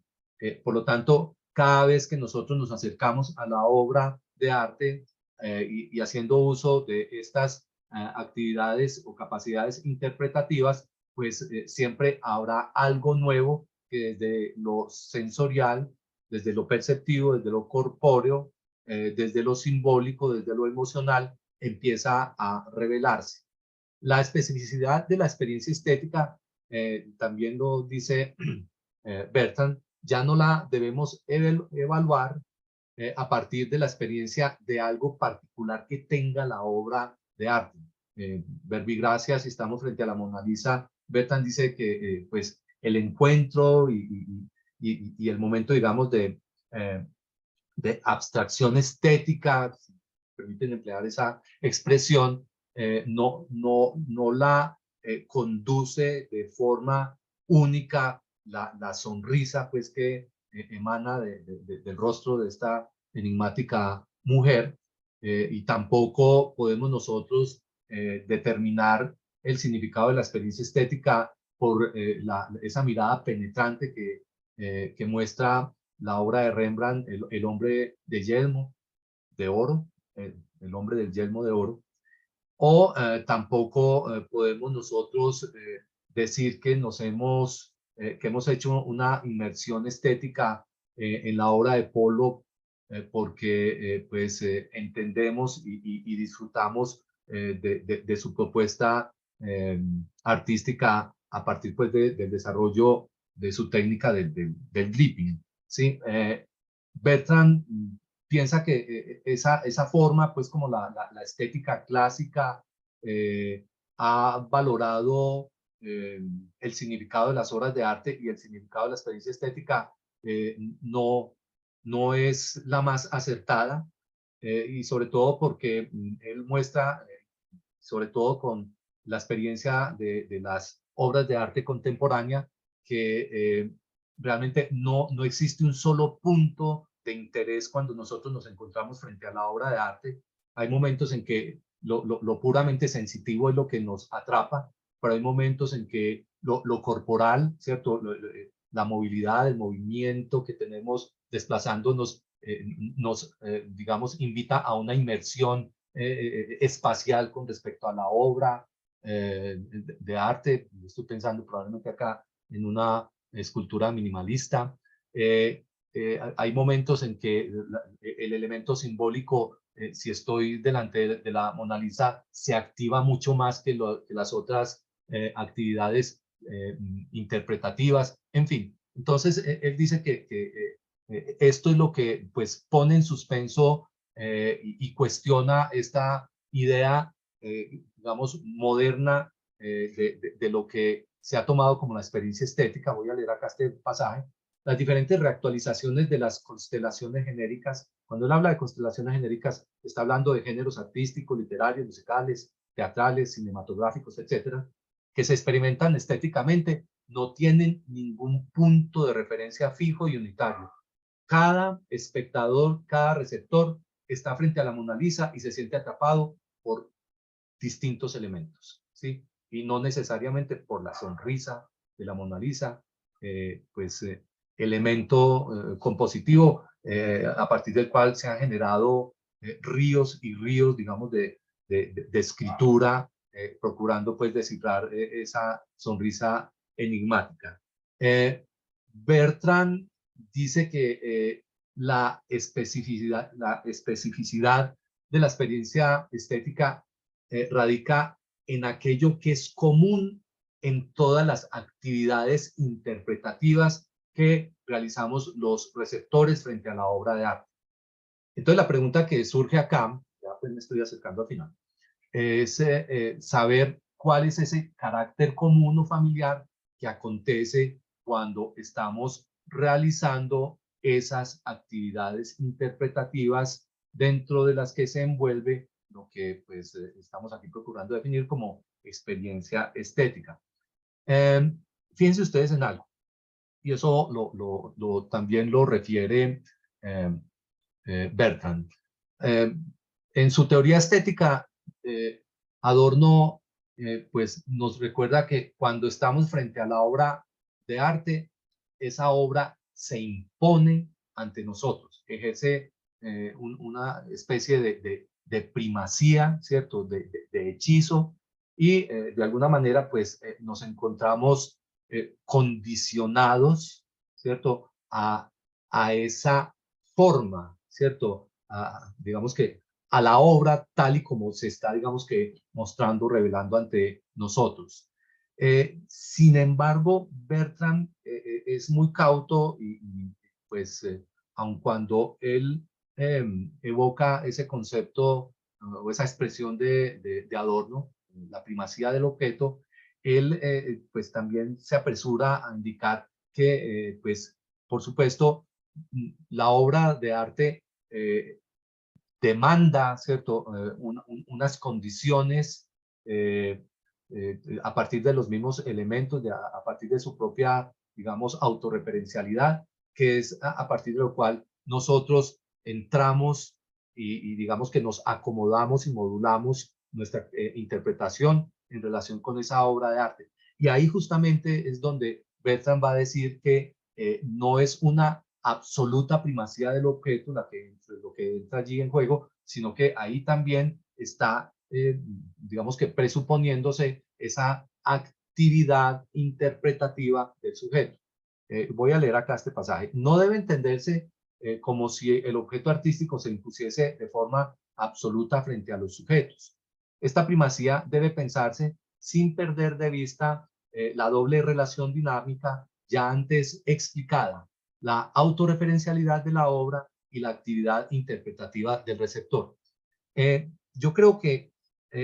Por lo tanto, cada vez que nosotros nos acercamos a la obra de arte, y haciendo uso de estas actividades o capacidades interpretativas, pues siempre habrá algo nuevo que desde lo sensorial, desde lo perceptivo, desde lo corpóreo, desde lo simbólico, desde lo emocional, empieza a revelarse. La especificidad de la experiencia estética, también lo dice Bertrand, ya no la debemos evaluar a partir de la experiencia de algo particular que tenga la obra de arte. Verbigracia, si estamos frente a la Mona Lisa, Bertrand dice que pues el encuentro y el momento, digamos, de abstracción estética, si me permiten emplear esa expresión, no la conduce de forma única la sonrisa pues que emana del rostro de esta enigmática mujer, y tampoco podemos nosotros determinar el significado de la experiencia estética por esa mirada penetrante que muestra la obra de Rembrandt, el hombre de yelmo de oro, el hombre del yelmo de oro, o tampoco podemos nosotros decir que que hemos hecho una inmersión estética en la obra de Pollock porque pues entendemos y disfrutamos de su propuesta artística a partir pues del desarrollo de su técnica del dripping, ¿sí? Bertrand piensa que esa forma, pues como la estética clásica, ha valorado el significado de las obras de arte y el significado de la experiencia estética no es la más acertada, y sobre todo porque él muestra, sobre todo con la experiencia de las obras de arte contemporánea, que realmente no existe un solo punto de interés cuando nosotros nos encontramos frente a la obra de arte. Hay momentos en que lo puramente sensitivo es lo que nos atrapa, pero hay momentos en que lo corporal, ¿cierto? La movilidad, el movimiento que tenemos desplazándonos, digamos, invita a una inmersión espacial con respecto a la obra de arte. Estoy pensando probablemente acá en una escultura minimalista. Hay momentos en que el elemento simbólico, si estoy delante de la Mona Lisa, se activa mucho más que las otras actividades interpretativas. En fin, entonces él dice que esto es lo que pues pone en suspenso y cuestiona esta idea, digamos, moderna de lo que se ha tomado como la experiencia estética. Voy a leer acá este pasaje. Las diferentes reactualizaciones de las constelaciones genéricas. Cuando él habla de constelaciones genéricas, está hablando de géneros artísticos, literarios, musicales, teatrales, cinematográficos, etcétera, que se experimentan estéticamente, no tienen ningún punto de referencia fijo y unitario. Cada espectador, cada receptor está frente a la Mona Lisa y se siente atrapado por distintos elementos, ¿sí? Y no necesariamente por la sonrisa de la Mona Lisa, elemento compositivo a partir del cual se han generado ríos y ríos, digamos, de escritura, procurando pues descifrar esa sonrisa enigmática. Bertrand dice que la especificidad de la experiencia estética radica en aquello que es común en todas las actividades interpretativas que realizamos los receptores frente a la obra de arte. Entonces la pregunta que surge acá, ya pues me estoy acercando al final, es saber cuál es ese carácter común o familiar que acontece cuando estamos realizando esas actividades interpretativas dentro de las que se envuelve lo que pues estamos aquí procurando definir como experiencia estética. Fíjense ustedes en algo, y eso también lo refiere Bertrand. En su teoría estética, Adorno pues nos recuerda que cuando estamos frente a la obra de arte, esa obra se impone ante nosotros, ejerce una especie de primacía, ¿cierto? De hechizo, y de alguna manera pues nos encontramos condicionados, ¿cierto? A esa forma, ¿cierto? Digamos que a la obra tal y como se está, digamos que, mostrando, revelando ante nosotros. Sin embargo, Bertrand es muy cauto pues, aun cuando él evoca ese concepto o esa expresión de Adorno, la primacía del objeto, él pues también se apresura a indicar que, pues, por supuesto, la obra de arte demanda, ¿cierto? Unas condiciones a partir de los mismos elementos, a partir de su propia, digamos, autorreferencialidad, que es a partir de lo cual nosotros entramos y digamos que nos acomodamos y modulamos nuestra interpretación en relación con esa obra de arte. Y ahí justamente es donde Bertrand va a decir que no es una absoluta primacía del objeto lo que entra allí en juego, sino que ahí también está, digamos que presuponiéndose esa actividad interpretativa del sujeto. Voy a leer acá este pasaje. No debe entenderse como si el objeto artístico se impusiese de forma absoluta frente a los sujetos. Esta primacía debe pensarse sin perder de vista la doble relación dinámica ya antes explicada, la autorreferencialidad de la obra y la actividad interpretativa del receptor. Yo creo que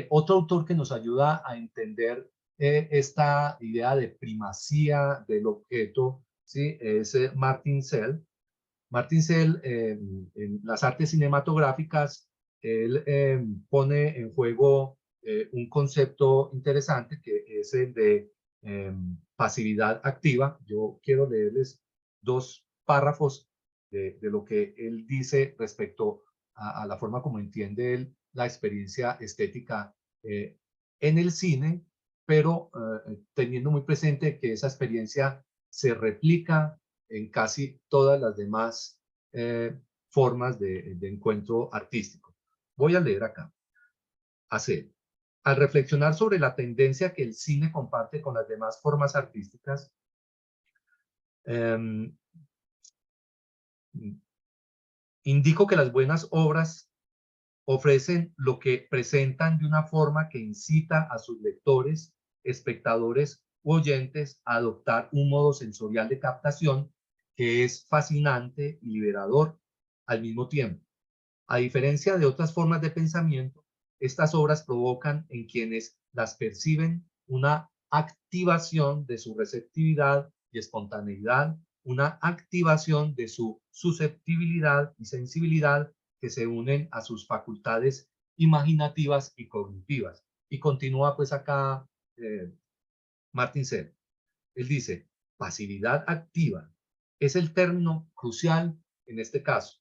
otro autor que nos ayuda a entender esta idea de primacía del objeto, ¿sí? Es Martin Sell. Martin Sell, en las artes cinematográficas, él pone en juego un concepto interesante que es el de pasividad activa. Yo quiero leerles dos párrafos de lo que él dice respecto a la forma como entiende él la experiencia estética en el cine, pero teniendo muy presente que esa experiencia se replica en casi todas las demás formas de encuentro artístico. Voy a leer acá. Hacer. Al reflexionar sobre la tendencia que el cine comparte con las demás formas artísticas, indico que las buenas obras ofrecen lo que presentan de una forma que incita a sus lectores, espectadores u oyentes a adoptar un modo sensorial de captación que es fascinante y liberador al mismo tiempo. A diferencia de otras formas de pensamiento, estas obras provocan en quienes las perciben una activación de su receptividad y espontaneidad, una activación de su susceptibilidad y sensibilidad que se unen a sus facultades imaginativas y cognitivas. Y continúa pues acá Martin Sell. Él dice, pasividad activa es el término crucial en este caso.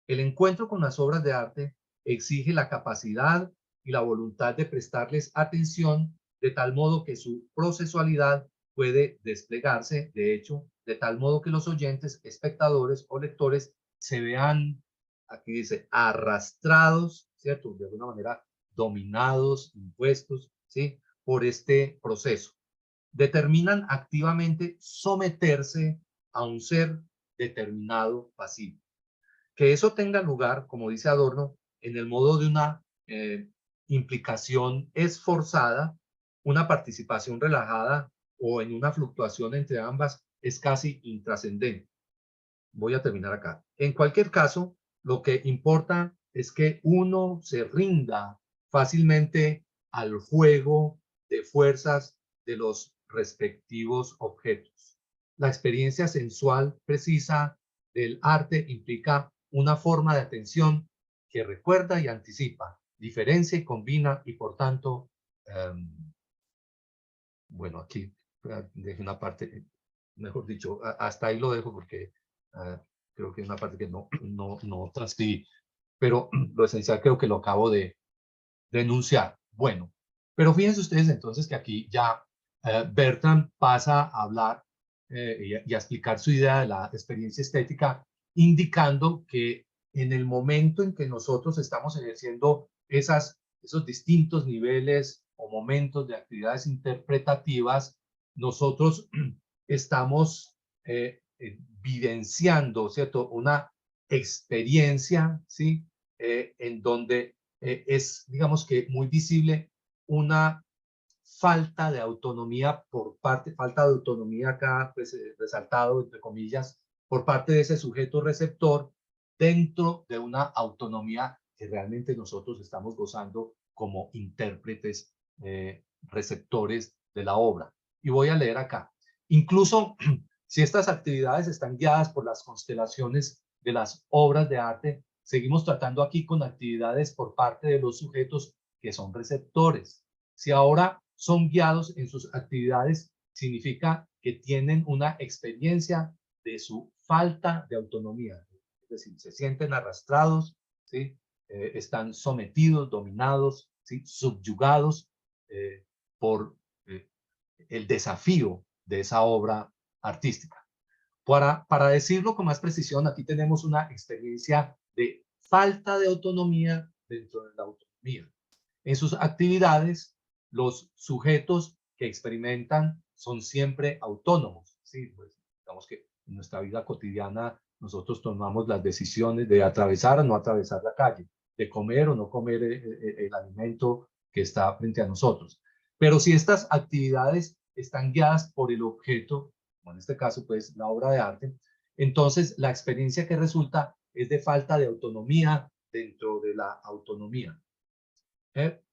El encuentro con las obras de arte exige la capacidad y la voluntad de prestarles atención de tal modo que su procesualidad puede desplegarse, de hecho, de tal modo que los oyentes, espectadores o lectores se vean, aquí dice, arrastrados, ¿cierto? De alguna manera, dominados, impuestos, ¿sí? Por este proceso. Determinan activamente someterse a un ser determinado pasivo. Que eso tenga lugar, como dice Adorno, en el modo de una implicación esforzada, una participación relajada o en una fluctuación entre ambas es casi intrascendente. Voy a terminar acá. En cualquier caso, lo que importa es que uno se rinda fácilmente al juego de fuerzas de los respectivos objetos. La experiencia sensual precisa del arte implica una forma de atención que recuerda y anticipa, diferencia y combina y por tanto, bueno, aquí dejo una parte, mejor dicho, hasta ahí lo dejo porque creo que es una parte que no transcribí, pero lo esencial creo que lo acabo de enunciar. Bueno, pero fíjense ustedes entonces que aquí ya Bertrand pasa a hablar y a explicar su idea de la experiencia estética, indicando que en el momento en que nosotros estamos ejerciendo esos distintos niveles o momentos de actividades interpretativas, nosotros estamos vivenciando, ¿cierto?, una experiencia, ¿sí?, en donde es, digamos que muy visible una falta de autonomía falta de autonomía acá, pues resaltado entre comillas, por parte de ese sujeto receptor dentro de una autonomía que realmente nosotros estamos gozando como intérpretes receptores de la obra. Y voy a leer acá. Incluso si estas actividades están guiadas por las constelaciones de las obras de arte, seguimos tratando aquí con actividades por parte de los sujetos que son receptores. Si ahora son guiados en sus actividades, significa que tienen una experiencia de su falta de autonomía. Es decir, se sienten arrastrados, ¿sí? Están sometidos, dominados, ¿sí?, subyugados por el desafío de esa obra artística. Para decirlo con más precisión, aquí tenemos una experiencia de falta de autonomía dentro de la autonomía. En sus actividades, los sujetos que experimentan son siempre autónomos. ¿Sí? Pues, digamos que en nuestra vida cotidiana nosotros tomamos las decisiones de atravesar o no atravesar la calle, de comer o no comer el alimento que está frente a nosotros. Pero si estas actividades están guiadas por el objeto, como en este caso, pues la obra de arte, entonces la experiencia que resulta es de falta de autonomía dentro de la autonomía.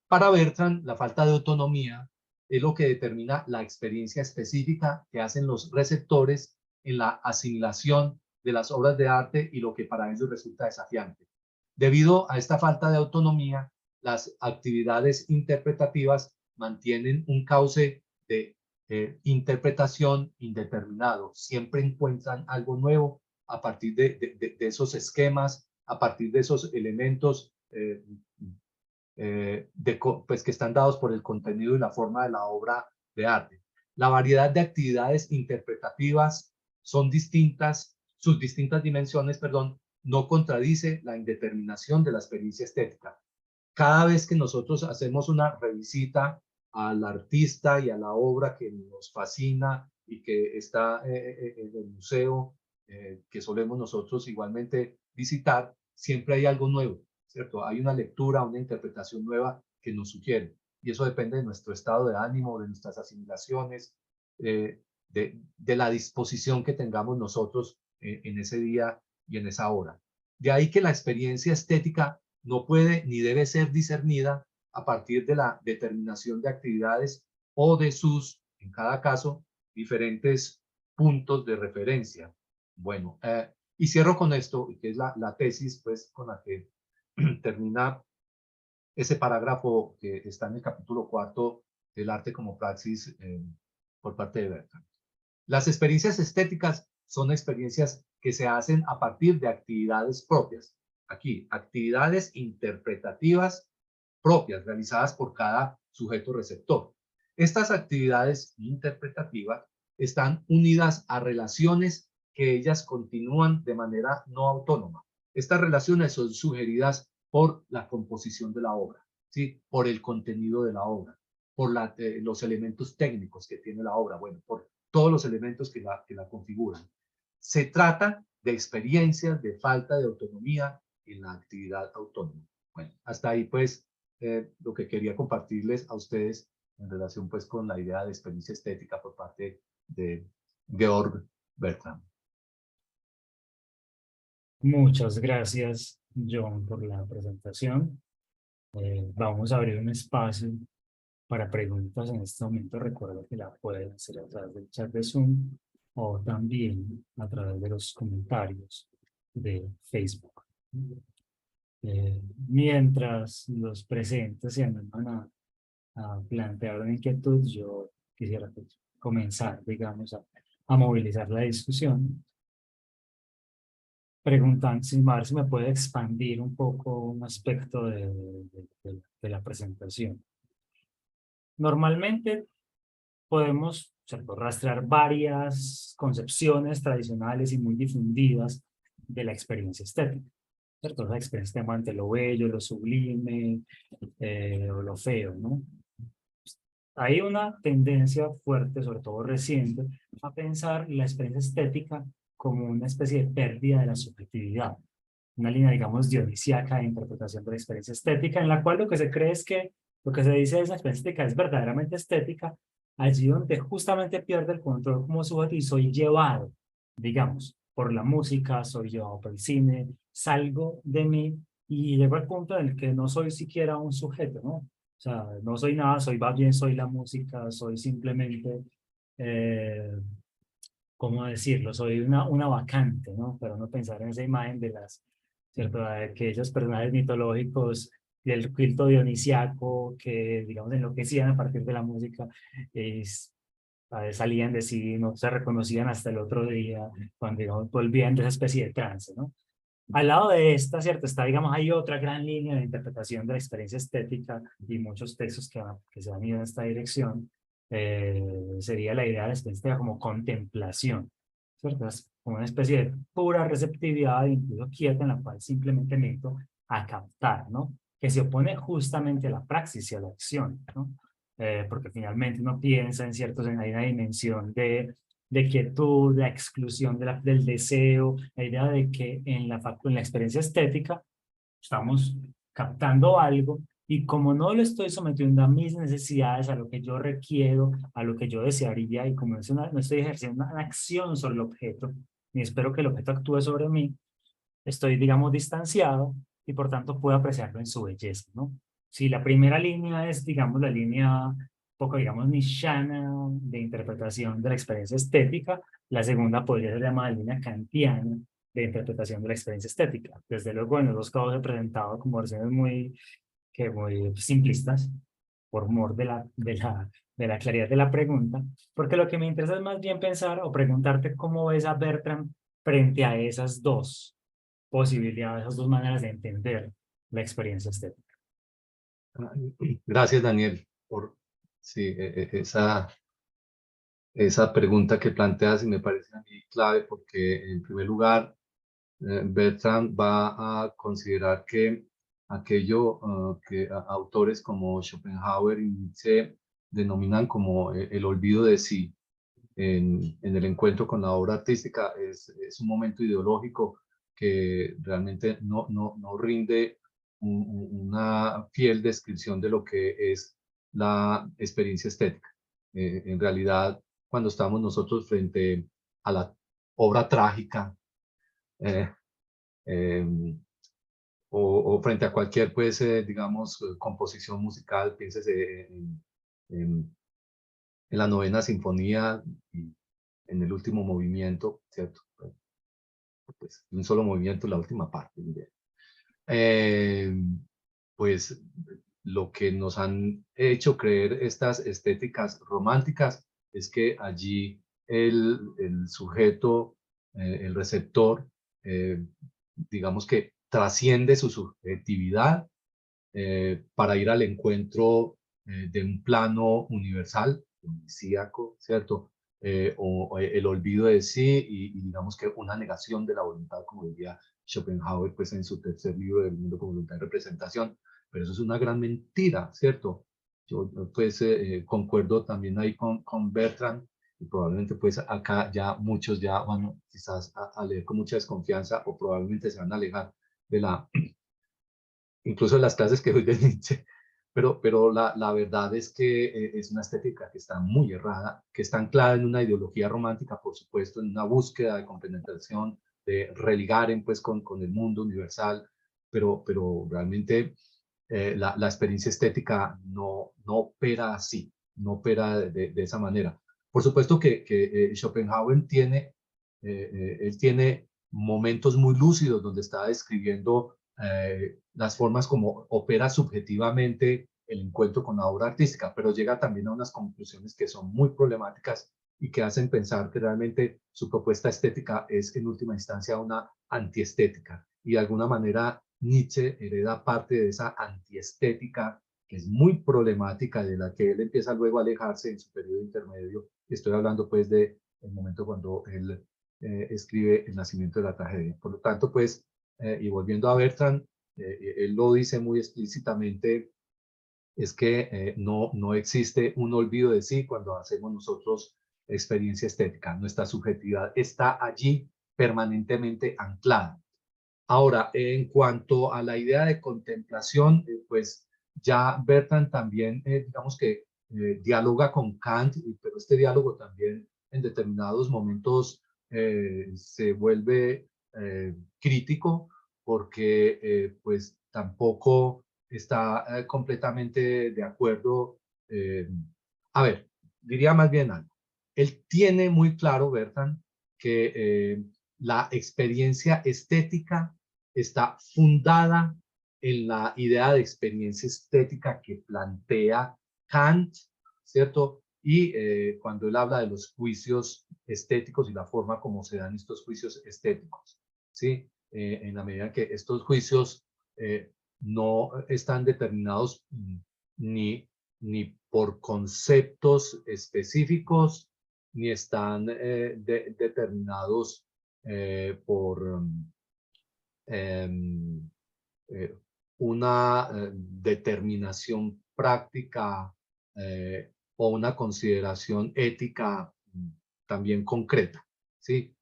Para Bertrand, la falta de autonomía es lo que determina la experiencia específica que hacen los receptores en la asimilación de las obras de arte y lo que para ellos resulta desafiante. Debido a esta falta de autonomía, las actividades interpretativas mantienen un cauce de interpretación indeterminado. Siempre encuentran algo nuevo a partir de esos esquemas, a partir de esos elementos pues que están dados por el contenido y la forma de la obra de arte. La variedad de actividades interpretativas son distintas, sus distintas dimensiones, perdón, no contradice la indeterminación de la experiencia estética. Cada vez que nosotros hacemos una revisita al artista y a la obra que nos fascina y que está en el museo que solemos nosotros igualmente visitar, siempre hay algo nuevo, ¿cierto? Hay una lectura, una interpretación nueva que nos sugiere. Y eso depende de nuestro estado de ánimo, de nuestras asimilaciones, de la disposición que tengamos nosotros en ese día y en esa hora. De ahí que la experiencia estética no puede ni debe ser discernida a partir de la determinación de actividades o de sus, en cada caso, diferentes puntos de referencia. Bueno, y cierro con esto, que es la tesis, pues, con la que termina ese parágrafo que está en el capítulo 4 del arte como praxis por parte de Bertrand. Las experiencias estéticas son experiencias que se hacen a partir de actividades propias. Aquí, actividades interpretativas propias realizadas por cada sujeto receptor. Estas actividades interpretativas están unidas a relaciones que ellas continúan de manera no autónoma. Estas relaciones son sugeridas por la composición de la obra, ¿sí?, por el contenido de la obra, por los elementos técnicos que tiene la obra, bueno, por todos los elementos que la configuran. Se trata de experiencias de falta de autonomía en la actividad autónoma. Bueno, hasta ahí pues lo que quería compartirles a ustedes en relación pues con la idea de experiencia estética por parte de Georg Bertrand. Muchas gracias, John, por la presentación. Vamos a abrir un espacio para preguntas en este momento. Recuerda que la pueden hacer a través del chat de Zoom o también a través de los comentarios de Facebook. Mientras los presentes se animan a plantear una inquietud, yo quisiera pues, comenzar, digamos, a movilizar la discusión. Preguntando si Mar me puede expandir un poco un aspecto de la presentación. Normalmente podemos rastrear varias concepciones tradicionales y muy difundidas de la experiencia estética. ¿cierto? La experiencia ante lo bello, lo sublime, o lo feo, ¿no? Hay una tendencia fuerte, sobre todo reciente, a pensar la experiencia estética como una especie de pérdida de la subjetividad, una línea, digamos, dionisíaca de interpretación de la experiencia estética, en la cual lo que se cree es que lo que se dice es la experiencia estética es verdaderamente estética, allí donde justamente pierde el control como sujeto y soy llevado, digamos, por la música, soy llevado por el cine, salgo de mí y llego al punto en el que no soy siquiera un sujeto, ¿no? O sea, no soy nada, soy más bien, soy la música, soy simplemente, eh, ¿cómo decirlo? Soy una vacante, ¿no? Pero no pensar en esa imagen de las, ¿cierto? De aquellos personajes mitológicos del culto dionisiaco que, digamos, enloquecían a partir de la música y salían de sí, no se reconocían hasta el otro día, cuando, digamos, volvían de esa especie de trance, ¿no? Al lado de esta, ¿cierto? Está, digamos, hay otra gran línea de interpretación de la experiencia estética y muchos textos que se han ido en esta dirección. Sería la idea de la experiencia estética como contemplación, ¿cierto? Es como una especie de pura receptividad, incluso quieta, en la cual simplemente me invito a captar, ¿no? Que se opone justamente a la praxis y a la acción, ¿no? Porque finalmente uno piensa en ciertos, hay una dimensión de quietud, la exclusión del deseo, la idea de que en la experiencia estética estamos captando algo y como no lo estoy sometiendo a mis necesidades, a lo que yo requiero, a lo que yo desearía y como no estoy ejerciendo una acción sobre el objeto, ni espero que el objeto actúe sobre mí, estoy, digamos, distanciado y por tanto puedo apreciarlo en su belleza, ¿no? Si la primera línea es, digamos, la línea poco, digamos, nichana de interpretación de la experiencia estética, la segunda podría ser llamada línea kantiana de interpretación de la experiencia estética. Desde luego, en los dos casos he presentado como versiones muy simplistas, por mor de la claridad de la pregunta, porque lo que me interesa es más bien pensar o preguntarte cómo ves a Bertrand frente a esas dos posibilidades, esas dos maneras de entender la experiencia estética. Gracias, Daniel, por sí, esa pregunta que planteas y me parece a mí clave porque, en primer lugar, Bertrand va a considerar que aquello que autores como Schopenhauer y Nietzsche denominan como el olvido de sí en el encuentro con la obra artística es un momento ideológico que realmente no rinde una fiel descripción de lo que es la experiencia estética. En realidad, cuando estamos nosotros frente a la obra trágica, eh, eh, o frente a cualquier, pues, digamos, composición musical, pienses en, en la novena sinfonía y en el último movimiento, ¿cierto? Pues, un solo movimiento, la última parte. Eh, pues lo que nos han hecho creer estas estéticas románticas es que allí el sujeto, el receptor, digamos que trasciende su subjetividad para ir al encuentro de un plano universal, unisíaco, ¿cierto? O el olvido de sí y digamos que una negación de la voluntad, como diría Schopenhauer, pues en su tercer libro del mundo como voluntad y representación. Pero eso es una gran mentira, ¿cierto? Yo pues concuerdo también ahí con Bertrand y probablemente pues acá ya muchos ya van quizás a leer con mucha desconfianza o probablemente se van a alejar de la incluso en las clases que doy de Nietzsche, pero la verdad es que es una estética que está muy errada, que está anclada en una ideología romántica, por supuesto, en una búsqueda de compenetración, de religar pues, con el mundo universal, pero realmente la experiencia estética no opera así, no opera de esa manera. Por supuesto que Schopenhauer él tiene momentos muy lúcidos donde está describiendo las formas como opera subjetivamente el encuentro con la obra artística, pero llega también a unas conclusiones que son muy problemáticas y que hacen pensar que realmente su propuesta estética es en última instancia una antiestética. Y de alguna manera Nietzsche hereda parte de esa antiestética que es muy problemática, de la que él empieza luego a alejarse en su periodo intermedio. Estoy hablando pues de el momento cuando él escribe El nacimiento de la tragedia. Por lo tanto, pues y volviendo a Bertrand, él lo dice muy explícitamente, es que no existe un olvido de sí cuando hacemos nosotros experiencia estética. Nuestra subjetividad está allí permanentemente anclada. Ahora, en cuanto a la idea de contemplación, pues ya Bertrand también, digamos que dialoga con Kant, pero este diálogo también en determinados momentos se vuelve crítico porque pues tampoco está completamente de acuerdo. eh, a ver, diría más bien algo. Él tiene muy claro, Bertrand, que la experiencia estética está fundada en la idea de experiencia estética que plantea Kant, ¿cierto? Y cuando él habla de los juicios estéticos y la forma como se dan estos juicios estéticos, ¿sí? En la medida que estos juicios no están determinados ni por conceptos específicos, ni están determinados por em, eh, una determinación práctica o una consideración ética también concreta, ¿sí?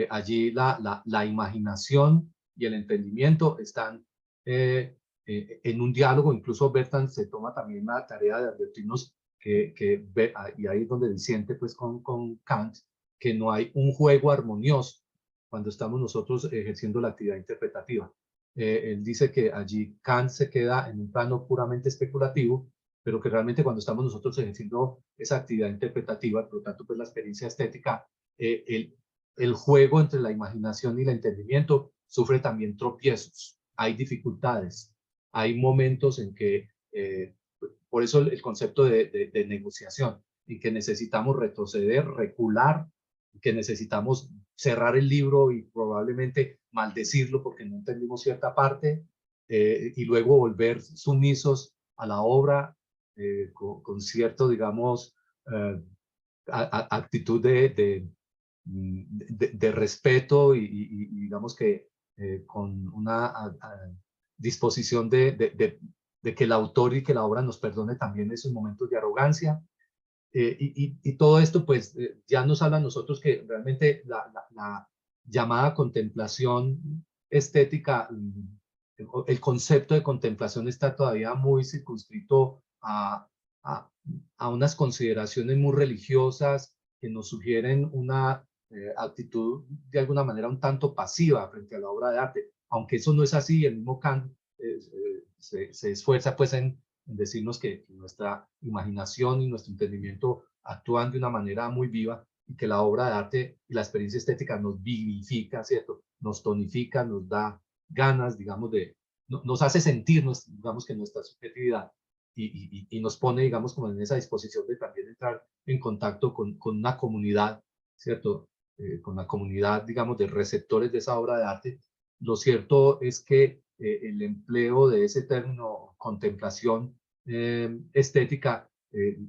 Allí la imaginación y el entendimiento están en un diálogo. Incluso Bertrand se toma también la tarea de advertirnos y ahí es donde disiente pues con Kant, que no hay un juego armonioso cuando estamos nosotros ejerciendo la actividad interpretativa. Él dice que allí Kant se queda en un plano puramente especulativo, pero que realmente cuando estamos nosotros ejerciendo esa actividad interpretativa, por lo tanto, pues la experiencia estética, el juego entre la imaginación y el entendimiento sufre también tropiezos, hay dificultades, hay momentos en que, por eso el concepto de negociación, en que necesitamos retroceder, recular, que necesitamos cerrar el libro y probablemente maldecirlo porque no entendimos cierta parte, y luego volver sumisos a la obra con cierto, digamos, actitud de respeto y digamos que con una disposición de que el autor y que la obra nos perdone también esos momentos de arrogancia. Y todo esto, pues, ya nos habla a nosotros que realmente la llamada contemplación estética, el concepto de contemplación está todavía muy circunscrito a, a unas consideraciones muy religiosas que nos sugieren una actitud de alguna manera un tanto pasiva frente a la obra de arte, aunque eso no es así. El mismo Kant se esfuerza pues en decirnos que nuestra imaginación y nuestro entendimiento actúan de una manera muy viva y que la obra de arte y la experiencia estética nos vivifica, ¿cierto? Nos tonifica, nos da ganas, digamos, nos hace sentirnos, digamos, que nuestra subjetividad y nos pone, digamos, como en esa disposición de también entrar en contacto con una comunidad, ¿cierto? Con la comunidad, digamos, de receptores de esa obra de arte. Lo cierto es que el empleo de ese término contemplación estética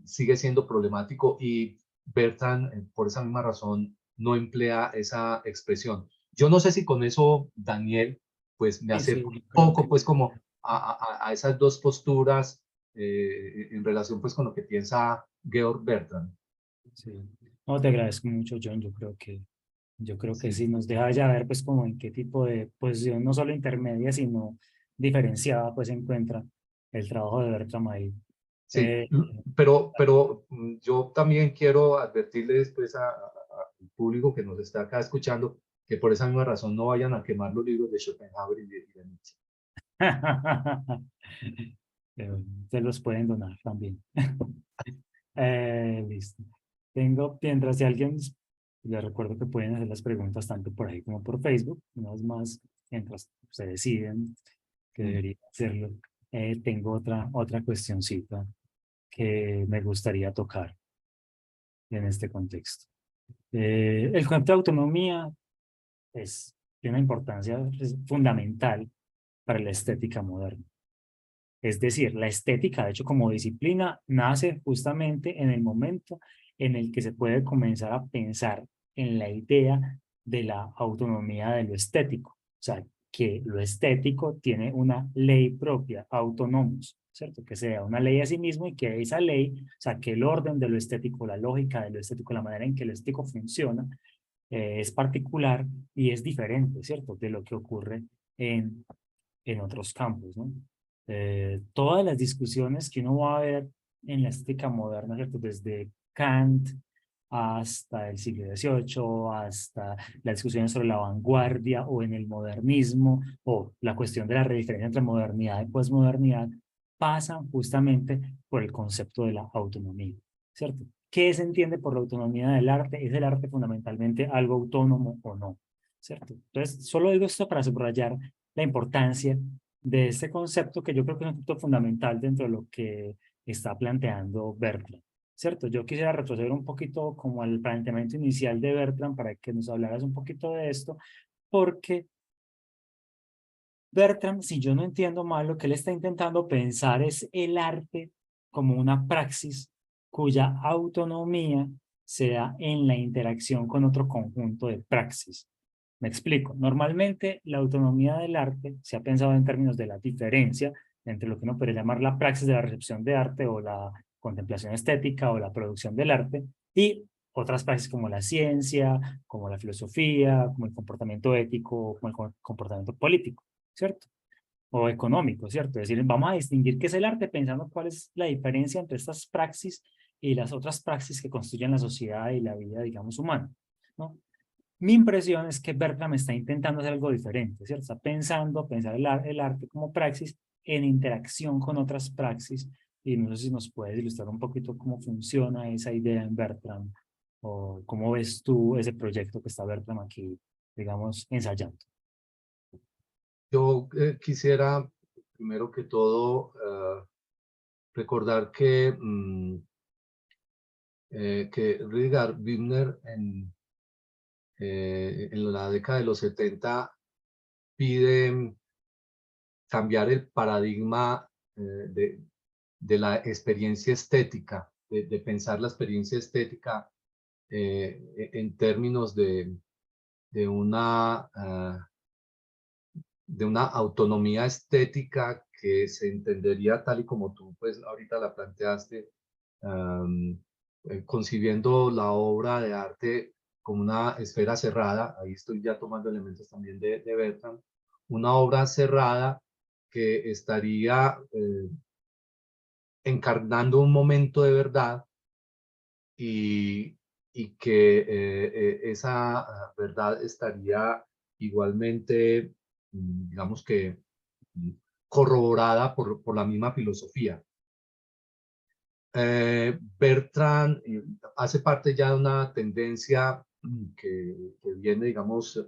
sigue siendo problemático y Bertrand, por esa misma razón, no emplea esa expresión. Yo no sé si con eso, Daniel, pues me Sí, acerco sí, un yo creo poco, que pues como a esas dos posturas en relación, pues con lo que piensa Georg Bertrand. sí. No, te agradezco mucho, John. Yo creo que sí nos deja ya ver pues como en qué tipo de posición, no solo intermedia, sino diferenciada, pues se encuentra el trabajo de Bertrand ahí. Sí, Eh, pero yo también quiero advertirles pues al público que nos está acá escuchando que por esa misma razón no vayan a quemar los libros de Schopenhauer y de Nietzsche. Se los pueden donar también. Listo. Mientras si alguien, les recuerdo que pueden hacer las preguntas tanto por ahí como por Facebook, una vez más, mientras se deciden que Mm. debería hacerlo. Tengo otra cuestioncita que me gustaría tocar en este contexto. El concepto de autonomía es de una importancia fundamental para la estética moderna. Es decir, la estética, de hecho, como disciplina, nace justamente en el momento en el que se puede comenzar a pensar en la idea de la autonomía de lo estético. O sea, que lo estético tiene una ley propia, autónomos, ¿cierto? Que sea una ley a sí mismo y que esa ley, o sea, que el orden de lo estético, la lógica de lo estético, la manera en que lo estético funciona, es particular y es diferente, ¿cierto? De lo que ocurre en, en otros campos, ¿no? Todas las discusiones que uno va a ver en la estética moderna, ¿cierto? Desde Kant hasta el siglo XVIII, hasta las discusiones sobre la vanguardia o en el modernismo, o la cuestión de la diferencia entre modernidad y posmodernidad, pasan justamente por el concepto de la autonomía, ¿cierto? ¿Qué se entiende por la autonomía del arte? ¿Es el arte fundamentalmente algo autónomo o no? ¿Cierto? Entonces, solo digo esto para subrayar la importancia de este concepto que yo creo que es un concepto fundamental dentro de lo que está planteando Bertrand, ¿cierto? Yo quisiera retroceder un poquito como al planteamiento inicial de Bertrand para que nos hablaras un poquito de esto, porque Bertrand, si yo no entiendo mal, lo que él está intentando pensar es el arte como una praxis cuya autonomía sea en la interacción con otro conjunto de praxis. Me explico. Normalmente la autonomía del arte se ha pensado en términos de la diferencia entre lo que uno podría llamar la praxis de la recepción de arte o la contemplación estética o la producción del arte y otras praxis como la ciencia, como la filosofía, como el comportamiento ético, como el comportamiento político, ¿cierto? O económico, ¿cierto? Es decir, vamos a distinguir qué es el arte pensando cuál es la diferencia entre estas praxis y las otras praxis que construyen la sociedad y la vida, digamos, humana, ¿no? Mi impresión es que Bertram está intentando hacer algo diferente, ¿cierto? Está pensar el arte como praxis en interacción con otras praxis y no sé si nos puedes ilustrar un poquito cómo funciona esa idea en Bertram o cómo ves tú ese proyecto que está Bertram aquí, digamos, ensayando. Yo quisiera, primero que todo, recordar que Rüdiger Wimner en la década de los 70 pide cambiar el paradigma de la experiencia estética, de pensar la experiencia estética en términos de una, de una autonomía estética que se entendería tal y como tú pues ahorita la planteaste, um, concibiendo la obra de arte como una esfera cerrada. Ahí estoy ya tomando elementos también de Bertrand, una obra cerrada que estaría encarnando un momento de verdad y, y que esa verdad estaría igualmente, digamos que, mm, corroborada por la misma filosofía. Bertrand hace parte ya de una tendencia que viene, digamos,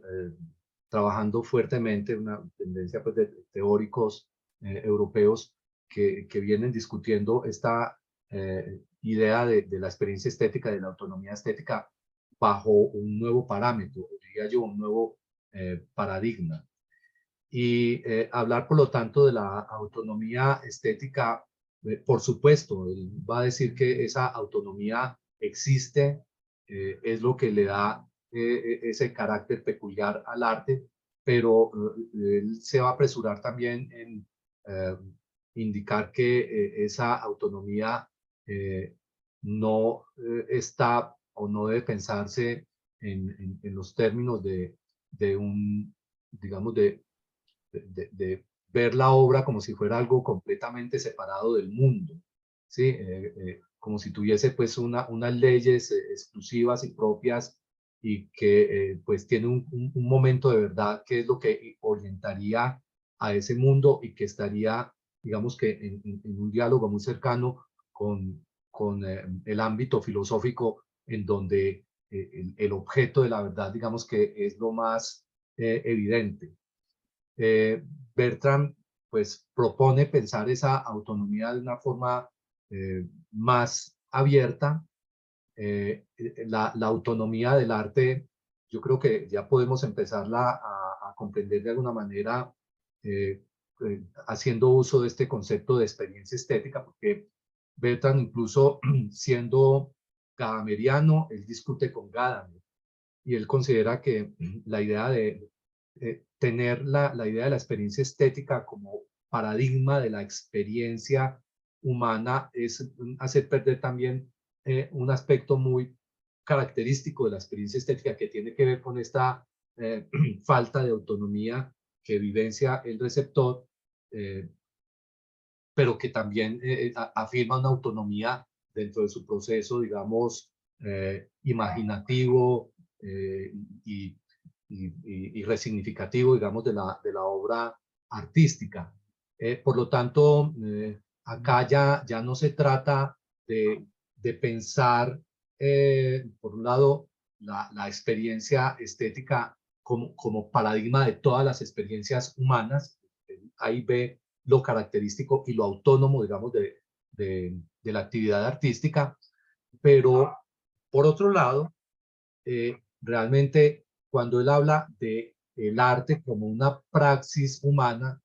trabajando fuertemente, una tendencia pues, de teóricos europeos que vienen discutiendo esta idea de la experiencia estética, de la autonomía estética, bajo un nuevo parámetro, diría yo, un nuevo paradigma. Y hablar, por lo tanto, de la autonomía estética, por supuesto, él va a decir que esa autonomía existe, es lo que le da ese carácter peculiar al arte, pero él se va a apresurar también en eh, indicar que esa autonomía no está o no debe pensarse en los términos de un, digamos, de ver la obra como si fuera algo completamente separado del mundo, ¿sí? Como si tuviese pues unas leyes exclusivas y propias y que pues tiene un momento de verdad que es lo que orientaría a ese mundo y que estaría, digamos que en un diálogo muy cercano con el ámbito filosófico en donde el objeto de la verdad, digamos que es lo más evidente. Eh, Bertrand pues propone pensar esa autonomía de una forma más abierta. La autonomía del arte, yo creo que ya podemos empezarla a comprender de alguna manera haciendo uso de este concepto de experiencia estética, porque Bertrand incluso siendo gadameriano, él discute con Gadamer y él considera que la idea de tener la idea de la experiencia estética como paradigma de la experiencia humana es hacer perder también un aspecto muy característico de la experiencia estética que tiene que ver con esta falta de autonomía que vivencia el receptor, pero que también afirma una autonomía dentro de su proceso, digamos, imaginativo y, y resignificativo, digamos, de la obra artística. Por lo tanto, acá ya no se trata de pensar, por un lado, la experiencia estética como paradigma de todas las experiencias humanas. Ahí ve lo característico y lo autónomo, digamos, de la actividad artística, pero por otro lado, realmente cuando él habla de el arte como una praxis humana,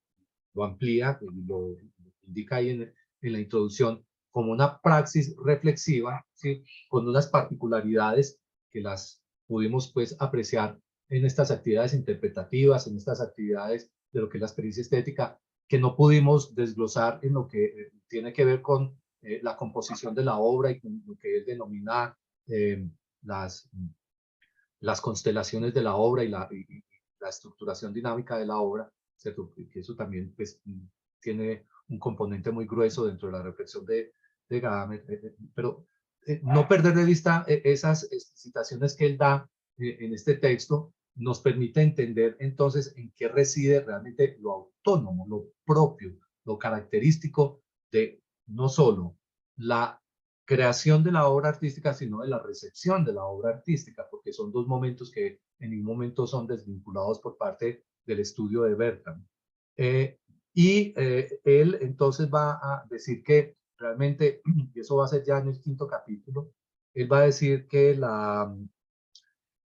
lo amplía, lo indica ahí en la introducción, como una praxis reflexiva, ¿sí? Con unas particularidades que las pudimos pues apreciar en estas actividades interpretativas, en estas actividades de lo que es la experiencia estética, que no pudimos desglosar en lo que tiene que ver con la composición de la obra y con lo que él denomina eh, las, las constelaciones de la obra y la estructuración dinámica de la obra, ¿cierto? Que eso también pues, tiene un componente muy grueso dentro de la reflexión de Gadamer, pero no perder de vista esas citaciones que él da en este texto nos permite entender entonces en qué reside realmente lo autónomo, lo propio, lo característico de no solo la creación de la obra artística, sino de la recepción de la obra artística, porque son dos momentos que en ningún momento son desvinculados por parte del estudio de Bertrand. Él entonces va a decir que realmente, y eso va a ser ya en el quinto capítulo, él va a decir que,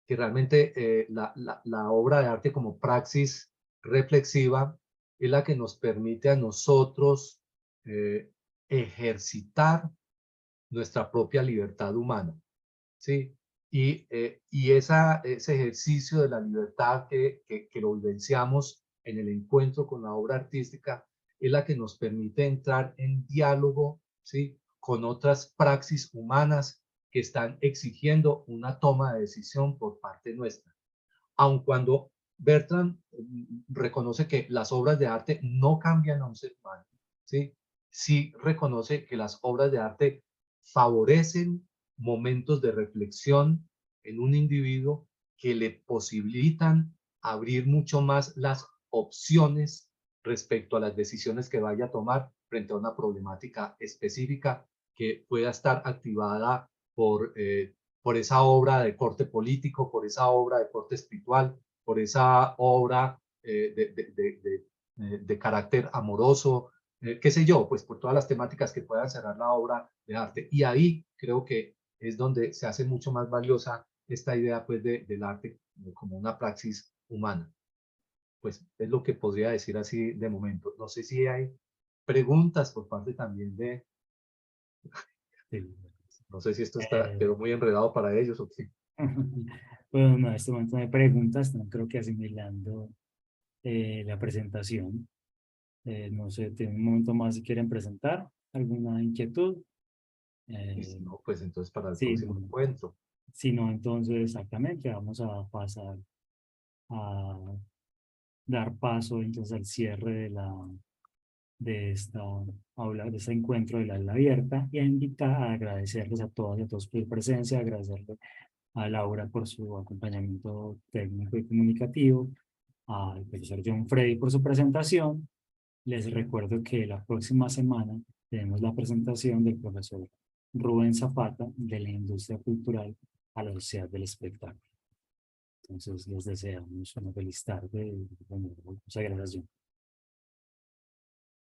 que realmente la obra de arte como praxis reflexiva es la que nos permite a nosotros ejercitar nuestra propia libertad humana, ¿sí? Y ese ejercicio de la libertad que lo vivenciamos en el encuentro con la obra artística es la que nos permite entrar en diálogo, ¿sí? Con otras praxis humanas que están exigiendo una toma de decisión por parte nuestra. Aun cuando Bertrand reconoce que las obras de arte no cambian a un ser humano, ¿sí? Sí reconoce que las obras de arte favorecen momentos de reflexión en un individuo que le posibilitan abrir mucho más las opciones respecto a las decisiones que vaya a tomar frente a una problemática específica que pueda estar activada por esa obra de corte político, por esa obra de corte espiritual, por esa obra de carácter amoroso, qué sé yo, pues por todas las temáticas que puedan cerrar la obra de arte. Y ahí creo que es donde se hace mucho más valiosa esta idea pues del arte como una praxis humana. Pues es lo que podría decir así de momento. No sé si hay preguntas por parte también de, Sí. no sé si esto Eh, quedó muy enredado para ellos o qué. bueno, no, en este momento no hay preguntas, no creo que asimilando la presentación. No sé, ¿tienen un momento más si quieren presentar alguna inquietud? Y si Eh, no, pues entonces para el sí, próximo encuentro. si no, entonces exactamente vamos a pasar a dar paso entonces al cierre de esta aula, de este encuentro del aula abierta y a invitar a agradecerles a todas y a todos por su presencia, agradecerle a Laura por su acompañamiento técnico y comunicativo, al profesor John Freddy por su presentación. Les recuerdo que la próxima semana tenemos la presentación del profesor Rubén Zapata de la industria cultural a la sociedad del espectáculo. Entonces les deseamos una feliz tarde y bueno, muchas gracias, John.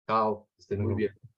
Chao, estén muy Luego. bien.